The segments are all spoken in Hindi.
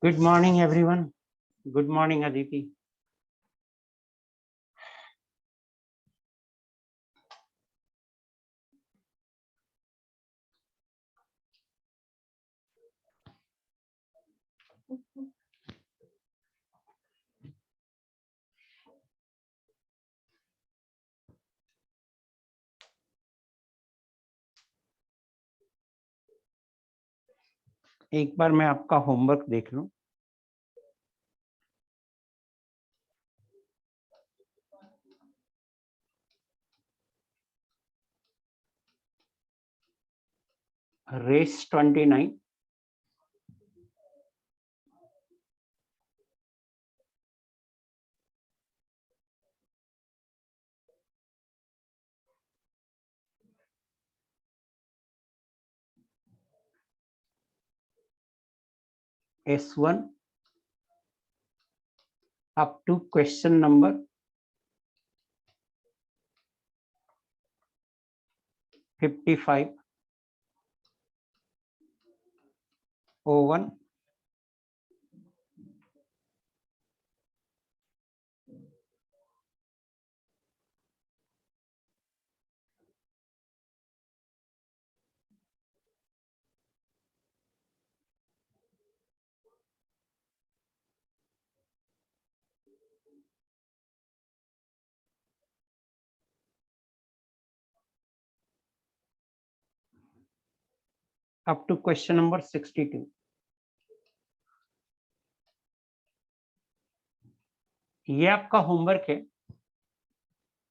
Good morning, everyone. Good morning, Aditi. एक बार मैं आपका होमवर्क देख लूं। रेस 29, S1 up to question number 55, O1, up to question number 62। ये आपका होमवर्क है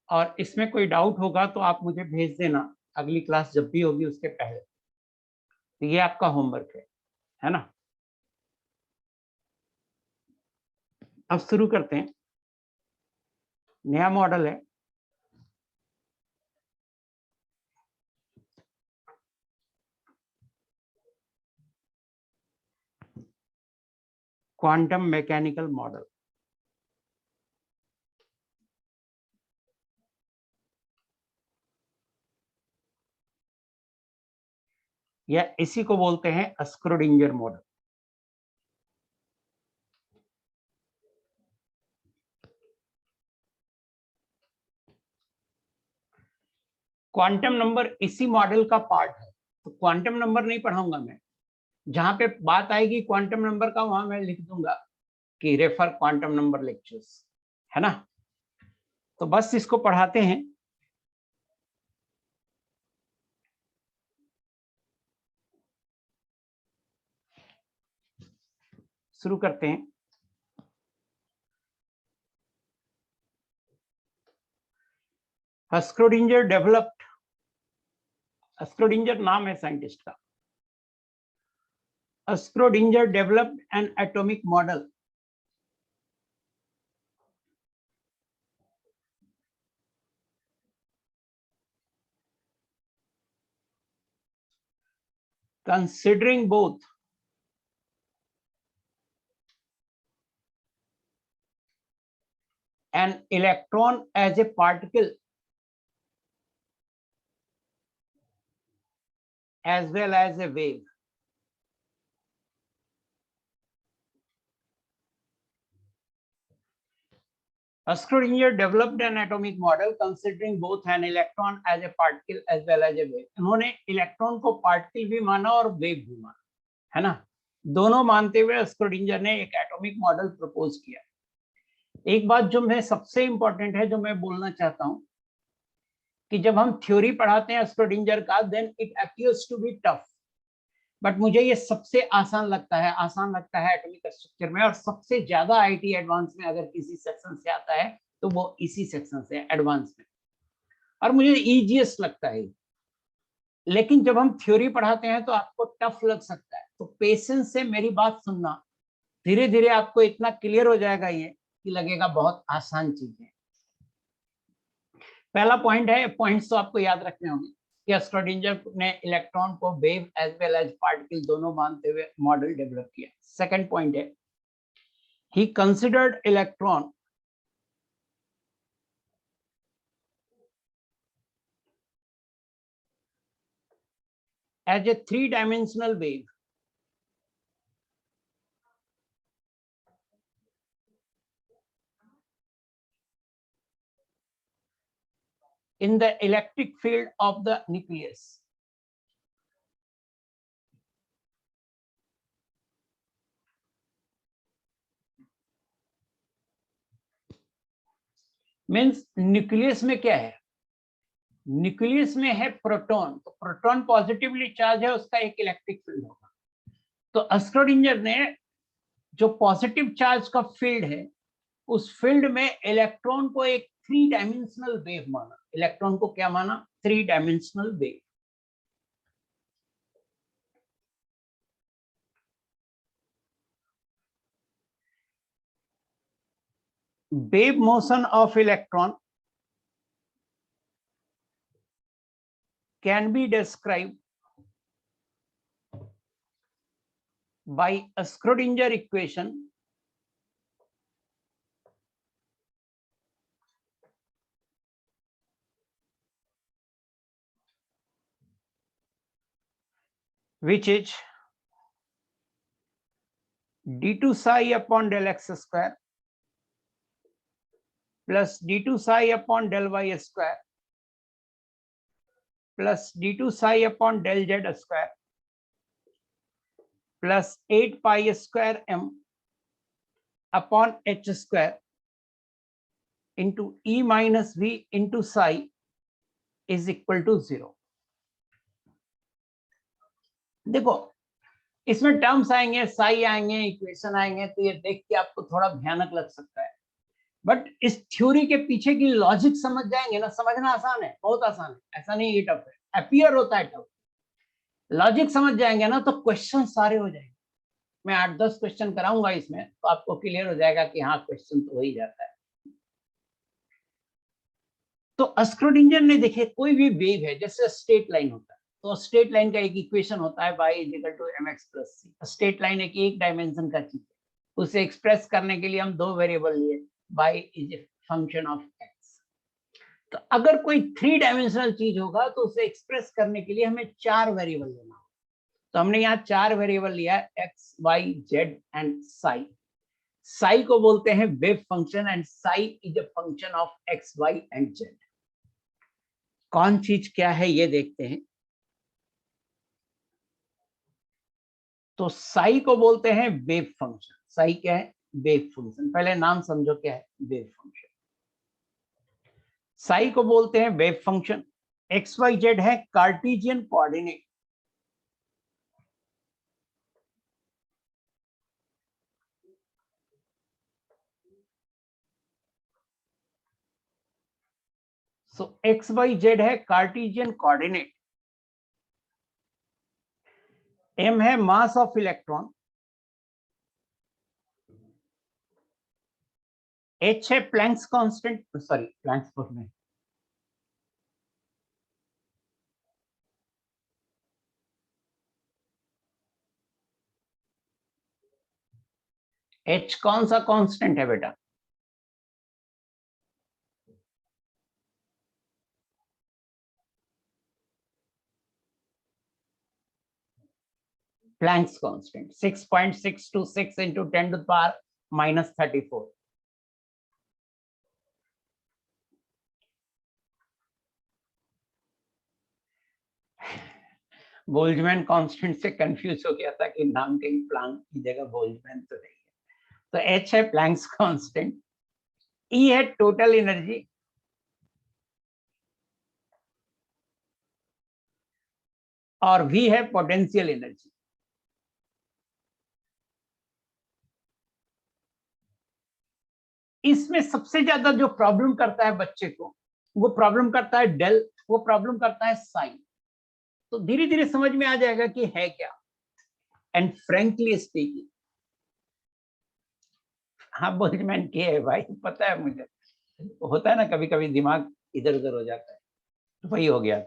और इसमें कोई डाउट होगा तो आप मुझे भेज देना अगली क्लास जब भी होगी उसके पहले। तो ये आपका होमवर्क है ना। अब शुरू करते हैं। नया मॉडल है, क्वांटम मैकेनिकल मॉडल। या इसी को बोलते हैं स्क्रोडिंगर मॉडल। क्वांटम नंबर इसी मॉडल का पार्ट है, तो क्वांटम नंबर नहीं पढ़ाऊंगा मैं। जहां पे बात आएगी क्वांटम नंबर का वहां मैं लिख दूंगा कि रेफर क्वांटम नंबर लेक्चर्स, है ना। तो बस इसको पढ़ाते हैं। शुरू करते हैं। स्क्रोडिंगर डेवलप्ड, स्क्रोडिंगर नाम है साइंटिस्ट का। Schrödinger developed N atomic model considering both an electron as a particle as well as a wave. Schrödinger developed an atomic model considering both an electron as a particle as well as a wave. उन्होंने इलेक्ट्रॉन को पार्टिकल भी माना और वेव भी माना, है ना। दोनों मानते हुए स्क्रोडिंगर ने एक एटॉमिक मॉडल प्रपोज किया। एक बात जो मैं सबसे इंपॉर्टेंट है, जो मैं बोलना चाहता हूं, कि जब हम थ्योरी पढ़ाते हैं स्क्रोडिंगर का, then it appears to be tough, but मुझे ये सबसे आसान लगता है एटॉमिक स्ट्रक्चर में। और सबसे ज्यादा आईटी एडवांस में अगर किसी सेक्शन से आता है तो वो इसी सेक्शन से एडवांस में, और मुझे इजीएस्ट लगता है। लेकिन जब हम थ्योरी पढ़ाते हैं तो आपको टफ लग सकता है, तो पेशेंस से मेरी बात सुनना। धीरे धीरे आपको इतना क्लियर हो जाएगा ये कि लगेगा बहुत आसान चीज है। पहला पॉइंट है, पॉइंट्स तो आपको याद रखने होंगे। कि स्क्रोडिंजर ने इलेक्ट्रॉन को wave as well as particle दोनों मानते हुए मॉडल डेवलप किया। सेकंड पॉइंट है, ही considered electron as a three-dimensional wave in the electric field of the nucleus. Means nucleus में क्या है, न्यूक्लियस में है प्रोटॉन, तो प्रोटॉन पॉजिटिवली चार्ज है, उसका एक इलेक्ट्रिक फील्ड होगा। तो स्क्रोडिंजर ने जो पॉजिटिव चार्ज का फील्ड है उस फील्ड में इलेक्ट्रॉन को एक थ्री डायमेंशनल वेव माना। इलेक्ट्रॉन को क्या माना, three dimensional wave. wave motion of electron can be described by a Schrodinger equation which is d2 psi upon del x square plus d2 psi upon del y square plus d2 psi upon del z square plus 8 pi square m upon h square into e minus v into psi is equal to 0. देखो इसमें टर्म्स आएंगे, साई आएंगे, इक्वेशन आएंगे, तो ये देख के आपको थोड़ा भयानक लग सकता है, बट इस थ्योरी के पीछे की लॉजिक समझ जाएंगे ना, समझना आसान है, बहुत आसान है, ऐसा नहीं ये टफ है, अपीयर होता है टफ। लॉजिक समझ जाएंगे ना तो क्वेश्चन सारे हो जाएंगे। मैं 8-10 क्वेश्चन कराऊंगा इसमें, तो आपको क्लियर हो जाएगा कि हाँ क्वेश्चन तो हो ही जाता है। तो स्क्रोडिंजर ने देखे कोई भी वेव है, जैसे स्ट्रेट लाइन होता है, तो स्ट्रेट लाइन का एक इक्वेशन होता है y equal to mx plus c. Straight line एक डायमेंशन का चीज है, उसे एक्सप्रेस करने के लिए हम दो वेरिएबल लिए, y is a function of x। तो अगर कोई थ्री डायमेंशनल चीज होगा तो उसे एक्सप्रेस करने के लिए हमें चार वेरिएबल लेना होगा। तो हमने यहाँ चार वेरिएबल लिया है, x, y, z and Sai. Sai को बोलते हैं wave function and Sai is a function of x, y and z। कौन चीज क्या है ये देखते हैं। तो साई को बोलते हैं वेव फंक्शन। साई क्या है, वेव फंक्शन। पहले नाम समझो क्या है, वेव फंक्शन। साई को बोलते हैं wave function. X y z है Cartesian coordinate. So x y z है कार्टेशियन कोऑर्डिनेट। m है मास ऑफ इलेक्ट्रॉन, h है प्लैंक्स कांस्टेंट, सॉरी प्लैंक्स बोल में, h कौन सा कांस्टेंट है बेटा, Planck's constant 6.626 into 10 to the power minus 34। Boltzmann constant से कंफ्यूज हो गया था कि नाम कहीं प्लैंक की जगह बोल्ट्जमैन तो नहीं है। तो h है प्लैंक्स कांस्टेंट, E है टोटल एनर्जी, और V है पोटेंशियल एनर्जी। इसमें सबसे ज्यादा जो प्रॉब्लम करता है बच्चे को, वो प्रॉब्लम करता है डेल, वो प्रॉब्लम करता है साइन। तो धीरे धीरे समझ में आ जाएगा कि है क्या। एंड फ्रेंकली स्पीकिंग, हाँ बोल्ट्जमैन की है भाई, पता है मुझे, होता है ना कभी कभी दिमाग इधर उधर हो जाता है, तो वही हो गया।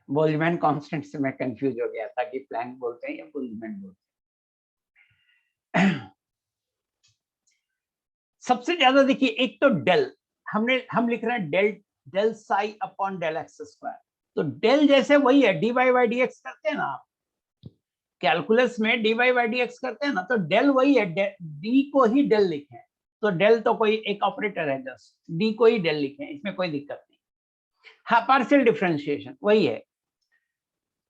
बोल्ट्जमैन कांस्टेंट से मैं कंफ्यूज हो गया था कि प्लैंक बोलते हैं या बोल्ट्जमैन बोलते हैं। सबसे ज्यादा देखिए, एक तो डेल, हम लिख रहे हैं del psi upon del x square. तो डेल जैसे वही है, d y by d x करते हैं ना आप कैलकुलस में, d y by d x करते हैं ना, तो डेल वही है, डी को ही डेल लिखे। तो डेल तो कोई एक ऑपरेटर है, जस्ट डी को ही डेल लिखे, इसमें कोई दिक्कत नहीं। हाँ, पार्शियल डिफरेंशिएशन वही है।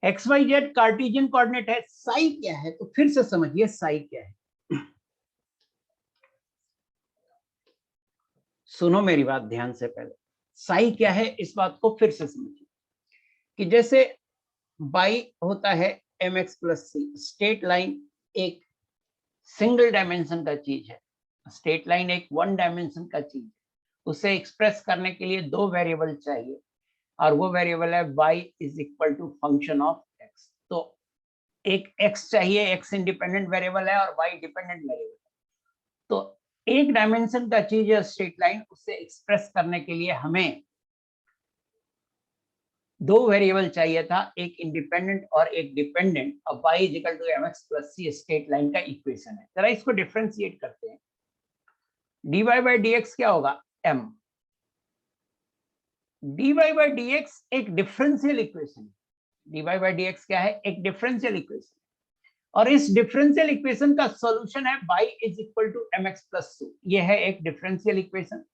X y z Cartesian coordinate है, साई क्या है तो फिर से समझिए साई क्या है। सुनो मेरी बात ध्यान से, पहले साई क्या है इस बात को फिर से समझिए कि जैसे बाई होता है M x plus c, straight line एक सिंगल डायमेंशन का चीज है, स्ट्रेट लाइन एक वन डायमेंशन का चीज है, उसे एक्सप्रेस करने के लिए दो वेरिएबल चाहिए और वो वेरिएबल है y is equal to function of x। तो एक x चाहिए, x इंडिपेंडेंट वेरिएबल है और y डिपेंडेंट वेरिएबल है। तो एक डायमेंशन का चीज है स्ट्रेट लाइन, उसे एक्सप्रेस करने के लिए हमें दो वेरिएबल चाहिए था, एक इंडिपेंडेंट और एक डिपेंडेंट। अब y is equal to mx plus c straight line का इक्वेशन है। जरा इसको डिफरेंशिएट करते हैं। dy बाई dx क्या होगा, m। dy बाई dx एक डिफरेंशियल इक्वेशन है। dy बाई dx क्या है, एक डिफरेंशियल इक्वेशन, और इस डिफरेंशियल इक्वेशन का सॉल्यूशन है y is equal to mx plus 2। ये है एक डिफरेंशियल इक्वेशन।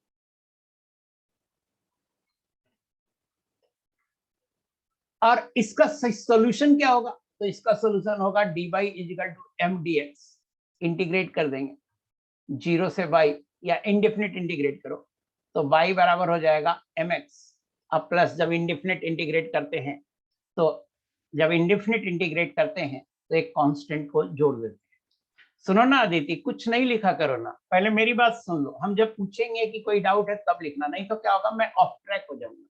और इसका सॉल्यूशन क्या होगा, तो इसका सॉल्यूशन होगा dy is equal to m dx। Integrate कर देंगे 0 से y, या इंडेफिनिट इंटीग्रेट करो तो y बराबर हो जाएगा mx। अब प्लस जब इंडेफिनिट इंटीग्रेट करते हैं, तो जब इंडेफिनिट इंटीग्रेट करते हैं तो एक कांस्टेंट को जोड़ देते हैं। सुनो ना अदिति, कुछ नहीं लिखा करो ना, पहले मेरी बात सुन लो। हम जब पूछेंगे कि कोई डाउट है तब लिखना, नहीं तो क्या होगा, मैं ऑफ ट्रैक हो जाऊंगा।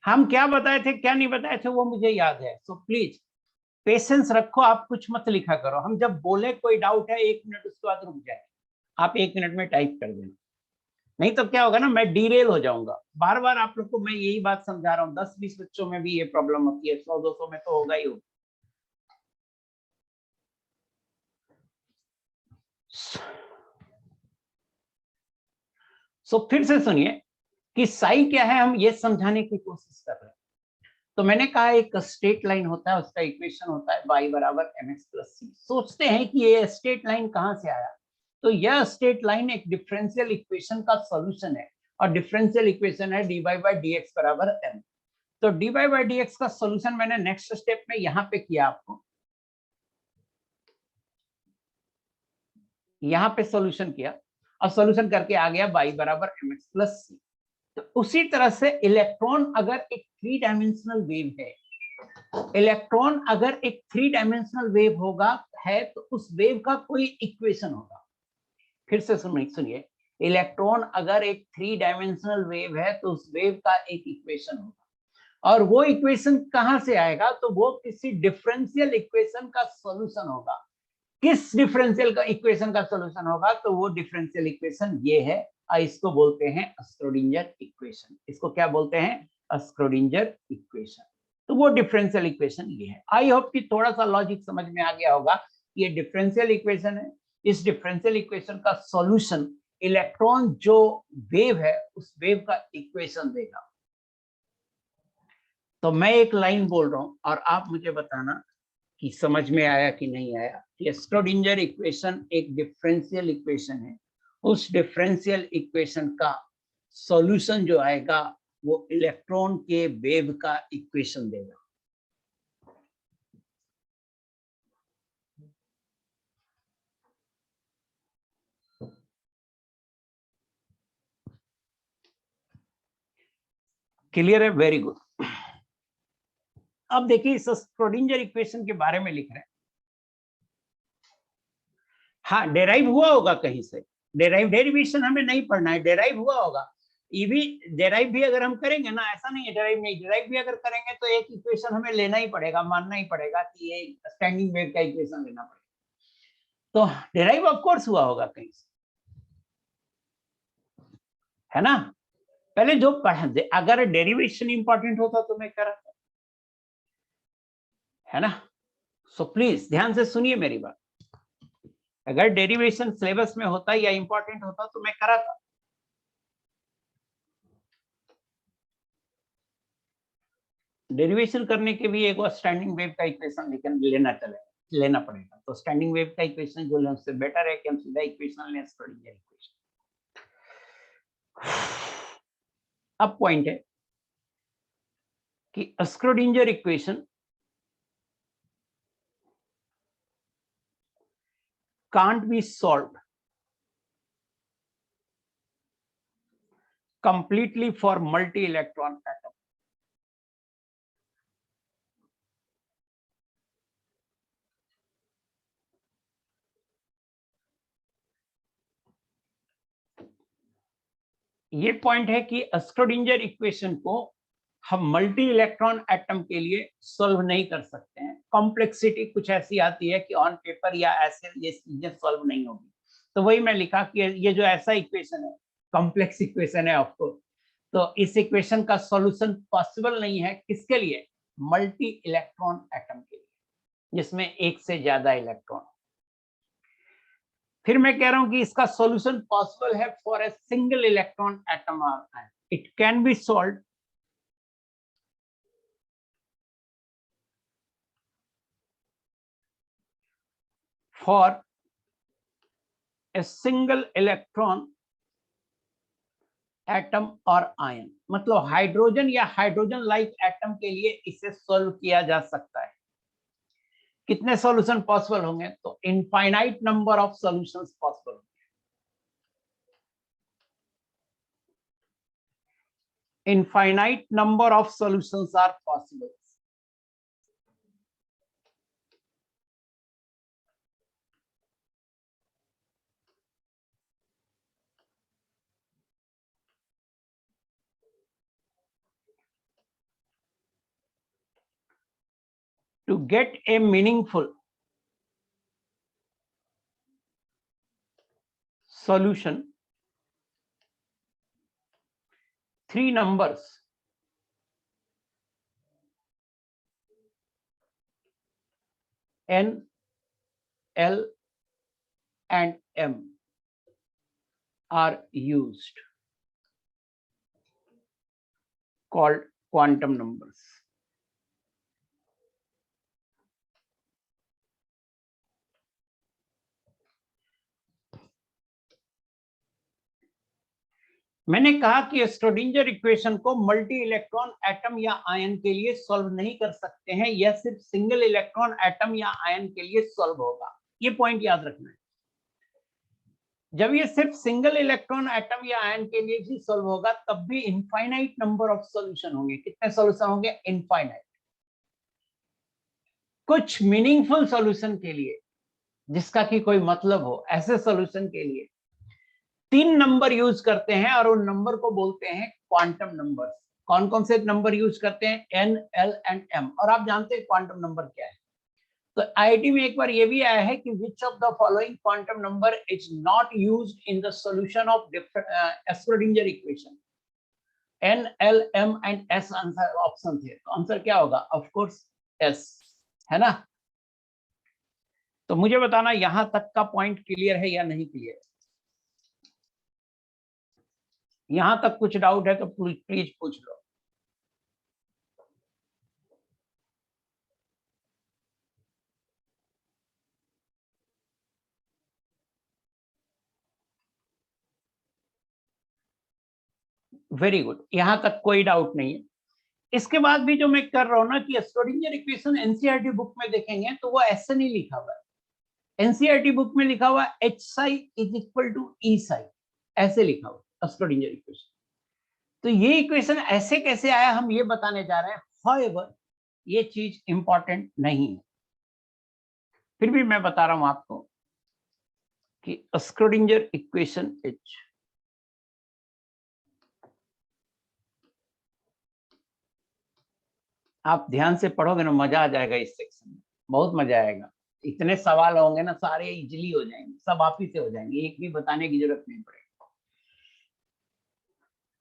हम क्या बताए थे क्या नहीं बताए थे वो मुझे याद है, सो प्लीज पेशेंस रखो, आप कुछ मत लिखा करो। हम जब बोले कोई डाउट है 1 मिनट उसके बाद रुक जाए, आप 1 मिनट में टाइप कर देना, नहीं तो क्या होगा ना, मैं डीरेल हो जाऊंगा। बार बार आप लोग को मैं यही बात समझा रहा हूँ, 10-20 बच्चों में भी ये प्रॉब्लम होती है, 100-200 में तो होगा ही होगा। सो फिर से सुनिए कि साई क्या है, हम ये समझाने की कोशिश कर रहे हैं। तो मैंने कहा एक स्ट्रेट लाइन होता है, उसका इक्वेशन होता है y बराबर mx प्लस सी। सोचते हैं कि ये स्ट्रेट लाइन कहां से आया, तो यह स्ट्रेट लाइन एक डिफरेंशियल इक्वेशन का सॉल्यूशन है, और डिफरेंशियल इक्वेशन है dy बाई dx बराबर m। तो dy बाई dx का सॉल्यूशन मैंने नेक्स्ट स्टेप में यहाँ पे किया, आपको यहाँ पे सॉल्यूशन किया और सॉल्यूशन करके आ गया y बराबर mx प्लस सी। तो उसी तरह से इलेक्ट्रॉन अगर एक 3 डायमेंशनल वेव है, इलेक्ट्रॉन अगर एक 3 डायमेंशनल वेव होगा है, तो उस वेव का कोई इक्वेशन होगा। फिर से सुनिए, इलेक्ट्रॉन अगर एक 3 डायमेंशनल वेव है तो उस वेव का एक इक्वेशन होगा, और वो इक्वेशन कहां से आएगा, तो वो किसी डिफरेंशियल इक्वेशन का सॉल्यूशन होगा। किस डिफरेंशियल का इक्वेशन का सॉल्यूशन होगा, तो वो डिफरेंशियल इक्वेशन ये है, इसको बोलते हैं स्क्रोडिंजर इक्वेशन। इसको क्या बोलते हैं, स्क्रोडिंजर इक्वेशन। तो वो डिफरेंशियल इक्वेशन ये है। आई होप कि थोड़ा सा लॉजिक समझ में आ गया होगा। ये डिफरेंशियल इक्वेशन है, इस डिफरेंशियल इक्वेशन का सॉल्यूशन इलेक्ट्रॉन जो वेव है उस वेव का इक्वेशन देगा। तो मैं एक लाइन बोल रहा हूं और आप मुझे बताना कि समझ में आया कि नहीं आया। ये स्क्रोडिंजर इक्वेशन एक डिफरेंशियल इक्वेशन है, उस डिफरेंशियल इक्वेशन का सॉल्यूशन जो आएगा वो इलेक्ट्रॉन के वेव का इक्वेशन देगा। क्लियर है, वेरी गुड। अब देखिए इस स्क्रोडिंजर इक्वेशन के बारे में लिख रहे हैं। हाँ, डेराइव हुआ होगा कहीं से, डेरिवेशन हमें नहीं पढ़ना है, डेराइव हुआ होगा। डेराइव भी अगर हम करेंगे ना, ऐसा नहीं है डेराइव नहीं, डेराइव भी अगर करेंगे तो एक इक्वेशन हमें लेना ही पड़ेगा, मानना ही पड़ेगा कि ये स्टैंडिंग वेव का इक्वेशन लेना पड़ेगा। तो डेराइव ऑफ कोर्स हुआ होगा कहीं से, है ना। पहले जो पढ़ा, अगर डेरिवेशन इंपॉर्टेंट होता तो मैं कराता, है ना। सो प्लीज ध्यान से सुनिए मेरी बात, अगर डेरिवेशन सिलेबस में होता या इंपॉर्टेंट होता तो मैं कराता। डेरिवेशन करने के भी एक बार स्टैंडिंग वेव का इक्वेशन लेना पड़ेगा। तो स्टैंडिंग वेव का इक्वेशन जो है उससे बेटर है कि हम सीधा इक्वेशन लें, स्क्रोडिंगर इक्वेशन। अब पॉइंट है कि Schrödinger equation can't be solved completely for multi-electron atom. ये पॉइंट है कि स्क्रोडिंगर इक्वेशन को हम मल्टी इलेक्ट्रॉन एटम के लिए सॉल्व नहीं कर सकते हैं। कॉम्प्लेक्सिटी कुछ ऐसी आती है कि ऑन पेपर या ऐसे ये चीजें सॉल्व नहीं होगी। तो वही मैं लिखा कि ये जो ऐसा इक्वेशन है, कॉम्प्लेक्स इक्वेशन है आपको, तो इस इक्वेशन का सॉल्यूशन पॉसिबल नहीं है। किसके लिए? मल्टी इलेक्ट्रॉन एटम के लिए, जिसमें एक से ज्यादा इलेक्ट्रॉन। फिर मैं कह रहा हूं कि इसका सॉल्यूशन पॉसिबल है for a single electron atom और ion. It can be solved for a single electron atom और आयन। मतलब हाइड्रोजन या हाइड्रोजन लाइक एटम के लिए इसे सॉल्व किया जा सकता है। कितने सॉल्यूशन पॉसिबल होंगे? तो infinite number of solutions possible होंगे। Infinite number of solutions are possible. To get a meaningful solution, three numbers N, L, and M are used, called quantum numbers. मैंने कहा कि स्क्रोडिंगर इक्वेशन को मल्टी इलेक्ट्रॉन एटम या आयन के लिए सॉल्व नहीं कर सकते हैं, यह सिर्फ सिंगल इलेक्ट्रॉन एटम या आयन के लिए सॉल्व होगा। ये पॉइंट याद रखना है। जब ये सिर्फ सिंगल इलेक्ट्रॉन एटम या आयन के लिए भी सॉल्व होगा, तब भी इनफाइनाइट नंबर ऑफ सॉल्यूशन होंगे। कितने सॉल्यूशन होंगे? इनफाइनाइट। कुछ मीनिंगफुल सॉल्यूशन के लिए, जिसका कि कोई मतलब हो, ऐसे सॉल्यूशन के लिए 3 नंबर यूज करते हैं और उन नंबर को बोलते हैं क्वांटम नंबर्स। कौन कौन से नंबर यूज करते हैं? N, l and m. और आप जानते हैं क्वांटम नंबर क्या है। तो आईआईटी में एक बार ये भी आया है कि which of the following quantum number is not used in the solution of Schrodinger equation. N, l, m and s answer option थे। तो आंसर क्या होगा? ऑफ कोर्स एस, है ना। तो मुझे बताना यहां तक का पॉइंट क्लियर है या नहीं क्लियर है। यहां तक कुछ डाउट है तो प्लीज पूछ लो। वेरी गुड, यहां तक कोई डाउट नहीं है। इसके बाद भी जो मैं कर रहा हूं ना कि स्क्रोडिंगर इक्वेशन एनसीईआरटी बुक में देखेंगे तो वो ऐसे नहीं लिखा हुआ है। एनसीईआरटी बुक में लिखा हुआ है H psi is equal to E psi, ऐसे लिखा हुआ स्क्रोडिंगर इक्वेशन। तो ये इक्वेशन ऐसे कैसे आया हम ये बताने जा रहे हैं। हाउएवर ये चीज इंपॉर्टेंट नहीं है, फिर भी मैं बता रहा हूं आपको कि स्क्रोडिंगर इक्वेशन इज, आप ध्यान से पढ़ोगे ना मजा आ जाएगा। इस सेक्शन में बहुत मजा आएगा। इतने सवाल होंगे ना, सारे इजीली हो जाएंगे, सब आप ही से हो जाएंगे, एक भी बताने की जरूरत नहीं पड़ेगी।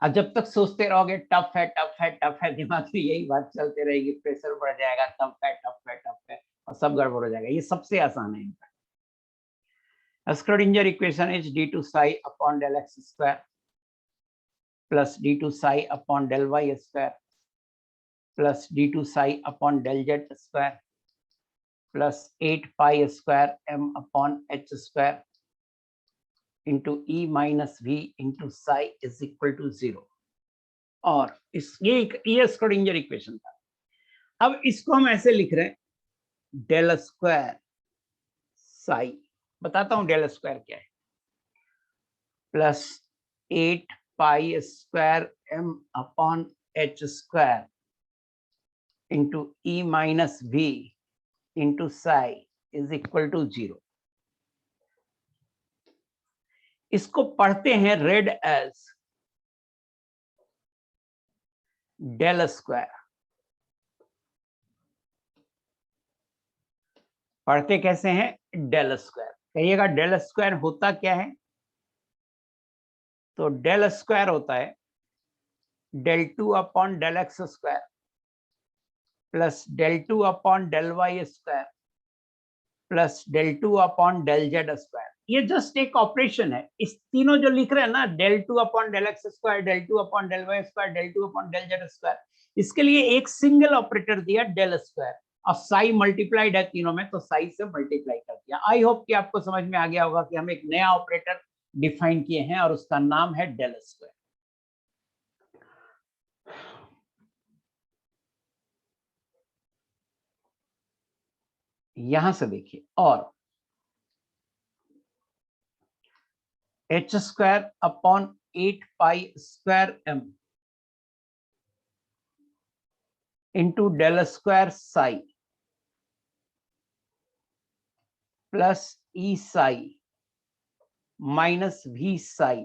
अब जब तक सोचते रहोगे टफ है टफ है टफ है, दिमाग में यही बात चलते रहेगी, प्रेशर बढ़ जाएगा, टफ है टफ है टफ है, और सब गड़बड़ हो जाएगा। ये सबसे आसान है इनका। Schrödinger equation is d2 psi upon del x square plus d2 psi upon del y square plus d2 psi upon del z square plus 8 pi square m upon h square into e minus v into psi is equal to 0। और ये स्क्रोडिंजर इक्वेशन था। अब इसको हम ऐसे लिख रहे हैं, डेल स्क्वायर साई, बताता हूं डेल स्क्वायर क्या है, plus 8 pi square m upon h square into e minus v into psi is equal to 0। इसको पढ़ते हैं रेड एज डेल स्क्वायर। पढ़ते कैसे हैं? Del square. कहिएगा डेल स्क्वायर होता क्या है? तो डेल स्क्वायर होता है del 2 upon del x square plus del 2 upon del y square plus del 2 upon del z square. ये जस्ट एक ऑपरेशन है। इस तीनों जो लिख रहे हैं ना, del 2 upon del x square, del 2 upon del y square, del 2 upon del z square, इसके लिए एक सिंगल ऑपरेटर दिया डेल स्क्वायर, और साई मल्टीप्लाइड है तीनों में, तो साई से मल्टीप्लाई कर दिया। आई होप कि आपको समझ में आ गया होगा कि हम एक नया ऑपरेटर डिफाइन किए हैं और उसका नाम है डेल स्क्वायर। यहां से देखिए, और H square upon 8 pi square M into del square psi plus E psi minus V psi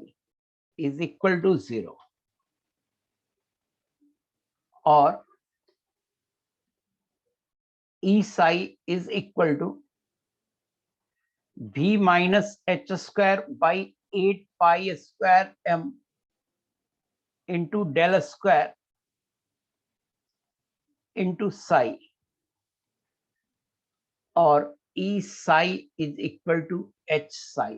is equal to 0। और E psi is equal to v minus H square by 8 pi square m into del square into psi, और e psi is equal to h psi,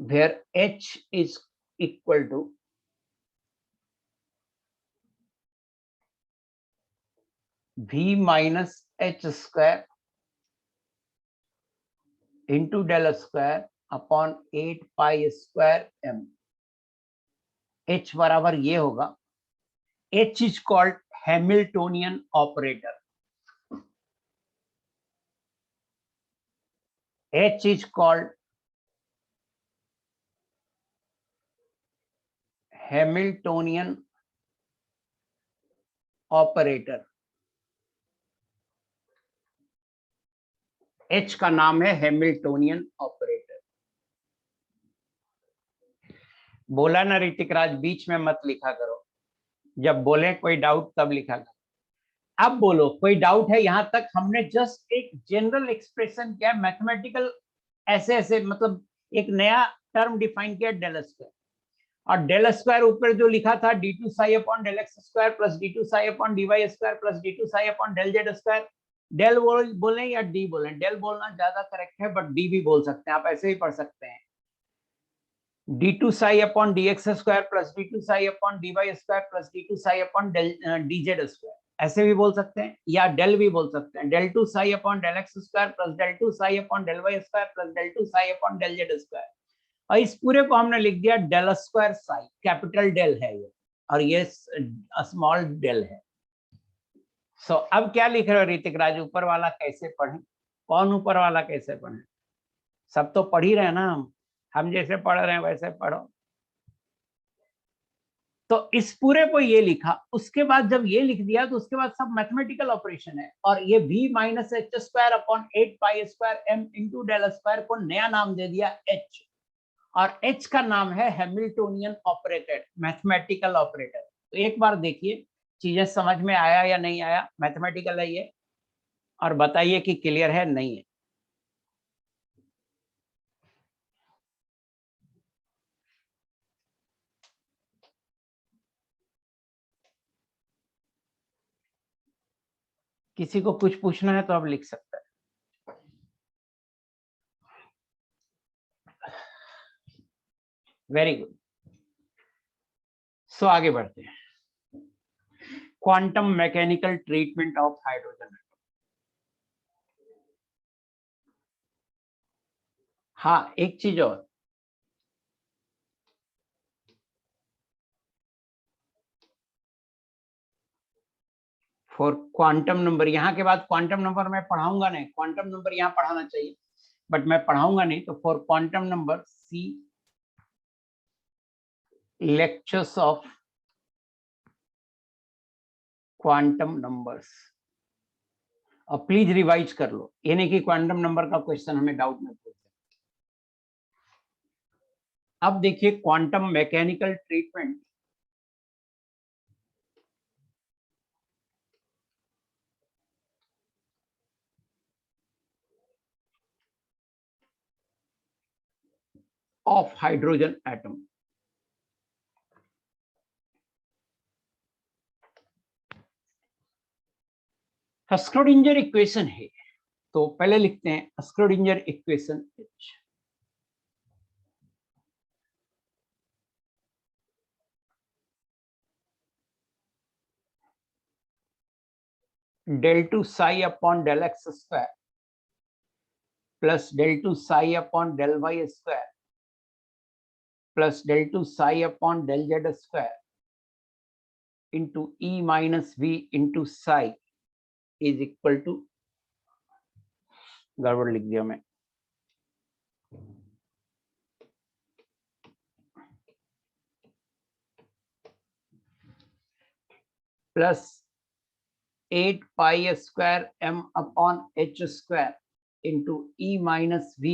where h is equal to v minus h square into del square upon 8 pi square m। h बराबर ये होगा, h is called Hamiltonian operator। h is called Hamiltonian operator। h का नाम है हैमिल्टोनियन ऑपरेटर। बोला ना ऋतिक राज, बीच में मत लिखा करो, जब बोले कोई डाउट तब लिखा करो। अब बोलो कोई डाउट है? यहां तक हमने जस्ट एक जनरल एक्सप्रेशन किया, मैथमेटिकल ऐसे ऐसे, मतलब एक नया टर्म डिफाइन किया डेल स्क्वायर, और डेल स्क्वायर ऊपर जो लिखा था d2 psi upon del x square plus d2 psi upon dy square plus d2 psi upon del z square. Del बोले या डी बोले, डेल बोलना ज्यादा करेक्ट है, बट डी भी बोल सकते हैं, आप ऐसे ही पढ़ सकते हैं। d2 psi upon dx square plus d2 psi upon dy square plus d2 psi upon dz square, ऐसे भी बोल सकते हैं, या डेल भी बोल सकते हैं, del 2 psi upon del x square plus del 2 psi upon del y square plus del 2 psi upon del z square. और इस पूरे को हमने लिख दिया del square psi, capital del है ये, और ये स्मॉल डेल है। सो अब क्या लिख रहे हो ऋतिक राज? ऊपर वाला कैसे पढ़ें? कौन ऊपर वाला कैसे पढ़ें? सब तो पढ़ ही रहे ना, हम जैसे पढ़ रहे हैं वैसे पढ़ो। तो इस पूरे को ये लिखा, उसके बाद जब ये लिख दिया तो उसके बाद सब मैथमेटिकल ऑपरेशन है, और ये v minus H square upon 8 pi square m into del square को नया नाम दे दिया h, और h का नाम है हैमिल्टोनियन ऑपरेटर, मैथमेटिकल ऑपरेटर। तो एक बार देखिए चीजें समझ में आया या नहीं आया, मैथमेटिकल है ये, और बताइए कि क्लियर है नहीं है। किसी को कुछ पूछना है तो आप लिख सकते हैं। Very good. सो आगे बढ़ते हैं। Quantum mechanical treatment of hydrogen. हाँ, एक चीज और, फॉर क्वांटम नंबर, यहाँ के बाद क्वांटम नंबर मैं पढ़ाऊंगा नहीं, क्वांटम नंबर यहाँ पढ़ाना चाहिए बट मैं पढ़ाऊंगा नहीं। तो for quantum number see lectures of quantum numbers, और प्लीज रिवाइज कर लो, ये नहीं कि क्वांटम नंबर का क्वेश्चन हमें डाउट में पूछे। अब देखिए quantum mechanical treatment of hydrogen atom. Schrodinger equation है, तो पहले लिखते हैं Schrodinger equation H। del 2 psi upon del x square plus del 2 psi upon del y square plus del 2 psi upon del z square into e minus v into psi is equal to, गड़बड़ लिख दिया मैं, plus 8 pi square m upon h square into e minus v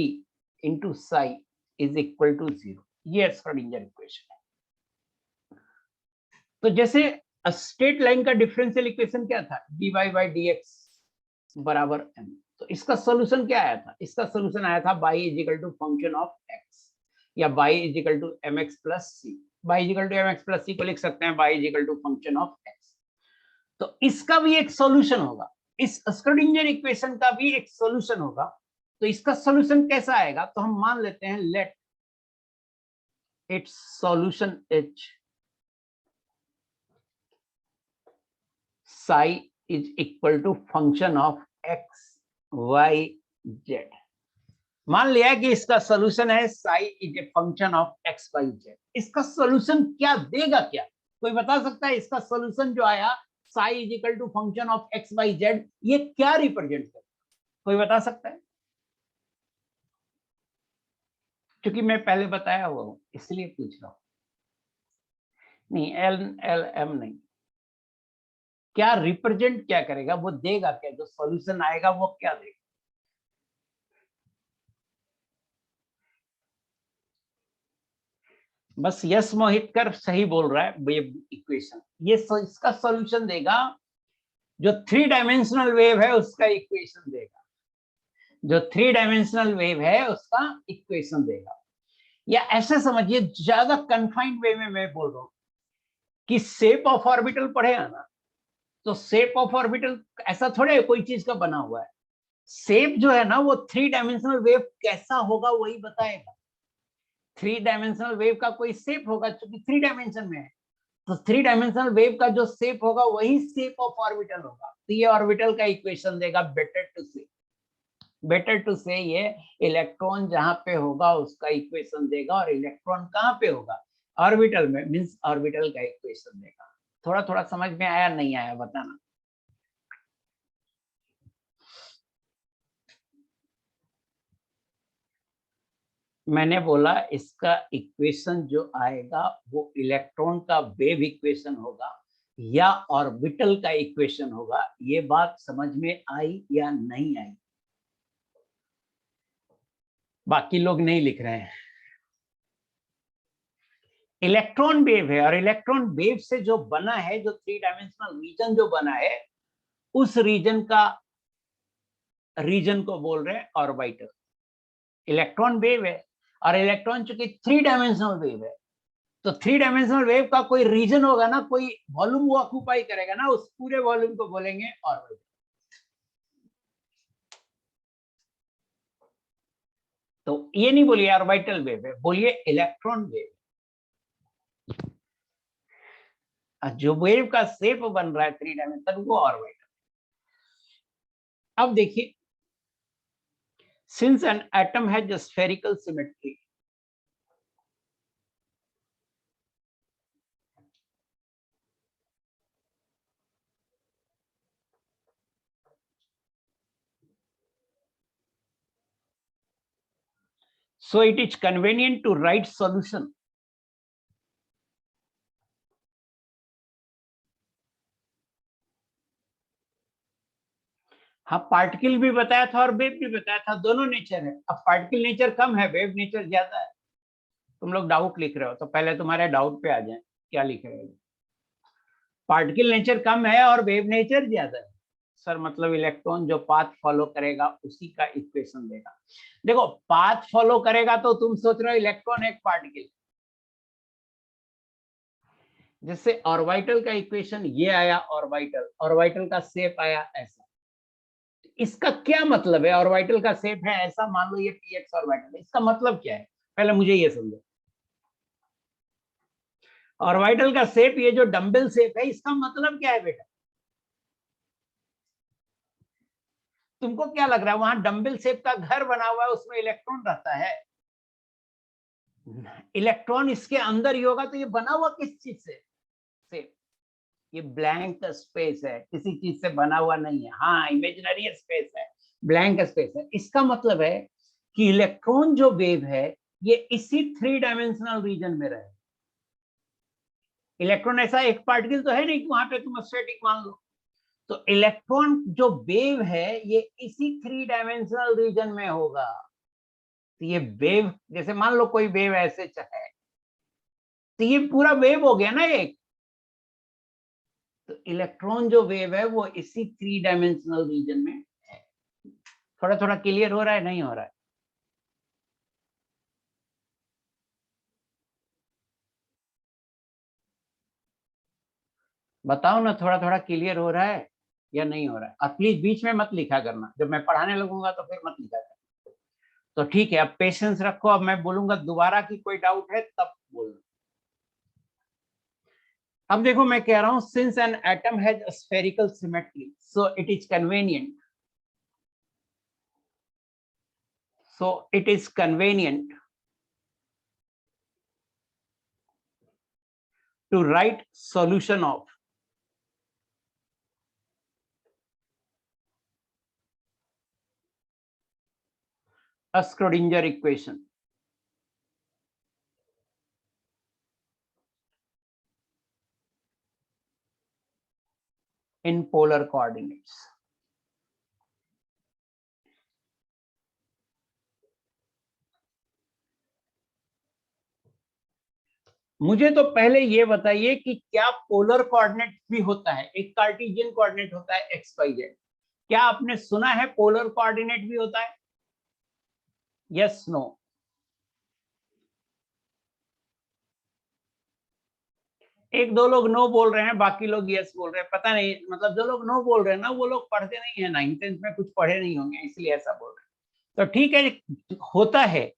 into psi is equal to 0। ये स्क्रोडिंजर इक्वेशन है। तो जैसे स्ट्रेट लाइन का डिफरेंशियल इक्वेशन क्या था, dy by dx बराबर m, तो इसका सॉल्यूशन क्या आया था, इसका सॉल्यूशन आया था y is equal to function of x या y is equal to mx plus c। y is equal to mx plus c को लिख सकते हैं y is equal to function of x। तो इसका भी एक सॉल्यूशन होगा, इस स्क्रोडिंजर इक्वेशन का भी एक सॉल्यूशन होगा। तो इसका सॉल्यूशन कैसा आएगा, तो हम मान लेते हैं let its solution h psi is equal to function of x y z। मान लिया कि इसका सॉल्यूशन है psi is a function of x y z। इसका सॉल्यूशन क्या देगा, क्या कोई बता सकता है? इसका सॉल्यूशन जो आया psi is equal to function of x y z, ये क्या रिप्रेजेंट करता है, कोई बता सकता है? क्योंकि मैं पहले बताया हुआ हूं इसलिए पूछ रहा हूं। नहीं, एल एल एम नहीं, क्या रिप्रेजेंट क्या करेगा, वो देगा क्या, जो सॉल्यूशन आएगा वो क्या देगा? बस यस मोहितकर सही बोल रहा है, वेव इक्वेशन, ये इसका सॉल्यूशन देगा। जो 3 डायमेंशनल वेव है उसका इक्वेशन देगा, जो 3 डायमेंशनल वेव है उसका इक्वेशन देगा। या ऐसे समझिए, ज्यादा कन्फाइंड वे में मैं बोल रहा हूं कि शेप ऑफ ऑर्बिटल पढ़े है ना, तो शेप ऑफ ऑर्बिटल ऐसा थोड़े कोई चीज का बना हुआ है। शेप जो है ना वो 3 डायमेंशनल वेव कैसा होगा वही बताएगा। 3 डायमेंशनल वेव का कोई शेप होगा, क्योंकि 3 डायमेंशन में है, तो 3 डायमेंशनल वेव का जो शेप होगा वही शेप ऑफ ऑर्बिटल होगा। तो ये ऑर्बिटल का इक्वेशन देगा। बेटर टू से ये इलेक्ट्रॉन जहां पे होगा उसका इक्वेशन देगा, और इलेक्ट्रॉन कहां पे होगा, ऑर्बिटल में, मींस ऑर्बिटल का इक्वेशन देगा। थोड़ा थोड़ा समझ में आया नहीं आया बताना। मैंने बोला इसका इक्वेशन जो आएगा वो इलेक्ट्रॉन का वेव इक्वेशन होगा या ऑर्बिटल का इक्वेशन होगा। ये बात समझ में आई या नहीं आई? बाकी लोग नहीं लिख रहे हैं। इलेक्ट्रॉन वेव है, और इलेक्ट्रॉन वेव से जो बना है, जो 3 डायमेंशनल रीजन जो बना है, उस रीजन को बोल रहे हैं ऑर्बिटल। इलेक्ट्रॉन वेव है, और इलेक्ट्रॉन चूंकि 3 डायमेंशनल वेव है, तो 3 डायमेंशनल वेव का कोई रीजन होगा ना, कोई वॉल्यूम वो ऑक्यूपाई करेगा ना, उस पूरे वॉल्यूम को बोलेंगे ऑर्बिटल। तो ये नहीं बोलिए ऑर्बिटल वेव है, बोलिए इलेक्ट्रॉन वेव। जो वेव का शेप बन रहा है 3 डायमेंशन वो ऑर्बिटल। अब देखिए, since an atom has spherical symmetry, so it is convenient to write solution. हाँ, पार्टिकल भी बताया था और वेव भी बताया था, दोनों नेचर है। अब पार्टिकल नेचर कम है, वेव नेचर ज्यादा है। तुम लोग डाउट लिख रहे हो तो पहले तुम्हारे डाउट पे आ जाए, क्या लिख रहे हो? पार्टिकल नेचर कम है और वेव नेचर ज्यादा है। सर मतलब इलेक्ट्रॉन जो पाथ फॉलो करेगा उसी का इक्वेशन देगा। देखो, पाथ फॉलो करेगा तो तुम सोच रहे हो इलेक्ट्रॉन एक पार्टिकल, जिससे ऑर्बिटल का इक्वेशन ये आया, ऑर्बिटल का शेप आया ऐसा। इसका क्या मतलब है? ऑर्बिटल का शेप है ऐसा, मान लो ये px ऑर्बिटल है, इसका मतलब क्या है? पहले मुझे ये समझो। ऑर्बिटल का शेप, ये जो डंबल शेप है, इसका मतलब क्या है बेटा? तुमको क्या लग रहा है वहां डंबल शेप का घर बना हुआ है, उसमें इलेक्ट्रॉन रहता है? इलेक्ट्रॉन इसके अंदर ही होगा, तो ये बना हुआ किस चीज से? शेप ये ब्लैंक स्पेस है, किसी चीज से बना हुआ नहीं है। हाँ, इमेजिनरी स्पेस है, ब्लैंक स्पेस है। इसका मतलब है कि इलेक्ट्रॉन जो वेव है ये इसी 3 डायमेंशनल रीजन में रहे। इलेक्ट्रॉन ऐसा एक पार्टिकल तो है नहीं कि वहां पे तुम स्टैटिक मान लो। तो इलेक्ट्रॉन जो वेव है ये इसी 3 डायमेंशनल रीजन में होगा। तो ये वेव, जैसे मान लो कोई वेव ऐसे है, तो ये पूरा वेव हो गया ना एक। तो इलेक्ट्रॉन जो वेव है वो इसी 3 डायमेंशनल रीजन में है। थोड़ा थोड़ा क्लियर हो रहा है, नहीं हो रहा है? बताओ ना, थोड़ा थोड़ा क्लियर हो रहा है या नहीं हो रहा है? और प्लीज बीच में मत लिखा करना, जब मैं पढ़ाने लगूंगा तो फिर मत लिखा करना। तो ठीक है, अब पेशेंस रखो, अब मैं बोलूंगा दोबारा की कोई डाउट है तब बोलना। अब देखो, मैं कह रहा हूं since an atom has spherical symmetry so it is convenient, to write solution of a Schrodinger equation in polar coordinates. मुझे तो पहले ये बताइए कि क्या पोलर कोऑर्डिनेट भी होता है? एक कार्टेशियन कोऑर्डिनेट होता है एक्स वाई जेड, क्या आपने सुना है पोलर कोऑर्डिनेट भी होता है? Yes no? एक दो लोग नो बोल रहे हैं, बाकी लोग यस बोल रहे हैं। पता नहीं, मतलब जो लोग नो बोल रहे हैं ना वो लोग पढ़ते नहीं है, 9th-10th में कुछ पढ़े नहीं होंगे, इसलिए ऐसा बोल रहे हैं। तो ठीक है, होता है।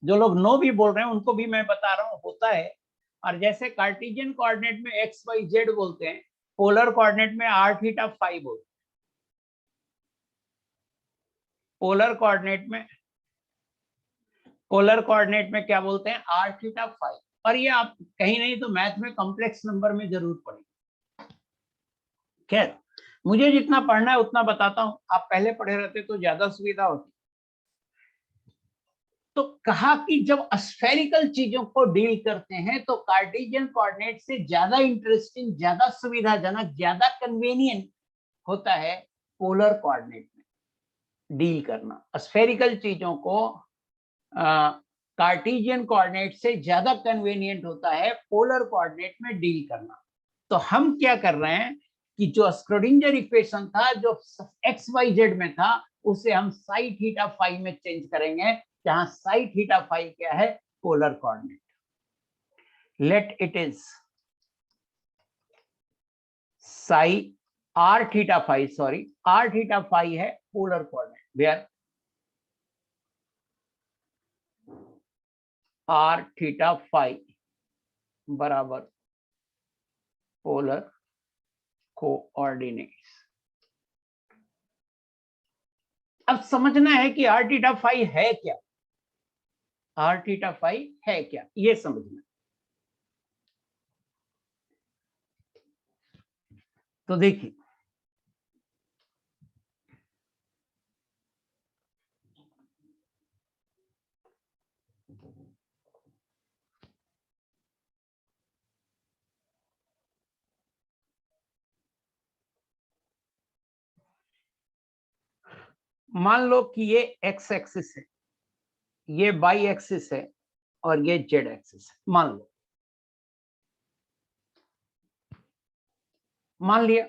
जो लोग नो भी बोल रहे हैं उनको भी मैं बता रहा हूँ, होता है। और जैसे कार्टेशियन कोऑर्डिनेट में एक्स वाई जेड बोलते हैं, पोलर कोऑर्डिनेट में आर थीटा फाई बोलते हैं। पोलर कोऑर्डिनेट में क्या बोलते हैं? R theta phi. और ये आप कहीं नहीं तो मैथ में कॉम्प्लेक्स नंबर में जरूर पढ़ेंगे। खैर, मुझे जितना पढ़ना है उतना बताता हूं, आप पहले पढ़े रहते तो ज्यादा सुविधा होती। तो कहा कि जब स्फेरिकल चीजों को डील करते हैं तो कार्टेशियन कोऑर्डिनेट से ज्यादा इंटरेस्टिंग, ज्यादा सुविधाजनक, ज्यादा कन्वीनियंट होता है पोलर कोऑर्डिनेट में डील करना। स्फेरिकल चीजों को कार्टेशियन कोऑर्डिनेट से ज्यादा कन्वीनियंट होता है पोलर कोऑर्डिनेट में डील करना। तो हम क्या कर रहे हैं कि जो स्क्रोडिंजर इक्वेशन था जो एक्स वाई जेड में था, उसे हम साई थीटा फाई में चेंज करेंगे, जहां साई थीटा फाई क्या है? Polar coordinate. Let it is psi are theta phi, sorry R theta phi है polar coordinate, where R theta phi बराबर पोलर कोऑर्डिनेट्स। अब समझना है कि आर थीटा फाई है क्या, आर थीटा फाई है क्या, ये समझना। तो देखिए, मान लो कि ये एक्स एक्सिस है, ये वाई एक्सिस है और ये जेड एक्सिस है। मान लिया।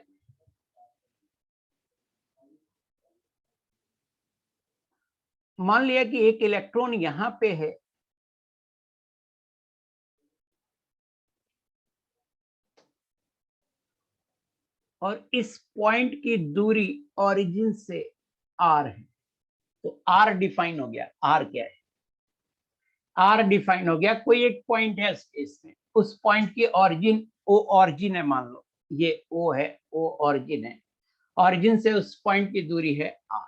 मान लिया कि एक इलेक्ट्रॉन यहां पे है और इस पॉइंट की दूरी ओरिजिन से आर है। तो आर डिफाइन हो गया। आर क्या है? आर डिफाइन हो गया, कोई एक पॉइंट है स्पेस में, उस पॉइंट की ओरिजिन, ओ ओरिजिन है, मान लो ये ओ है, ओ ओरिजिन है, ओरिजिन से उस पॉइंट की दूरी है आर।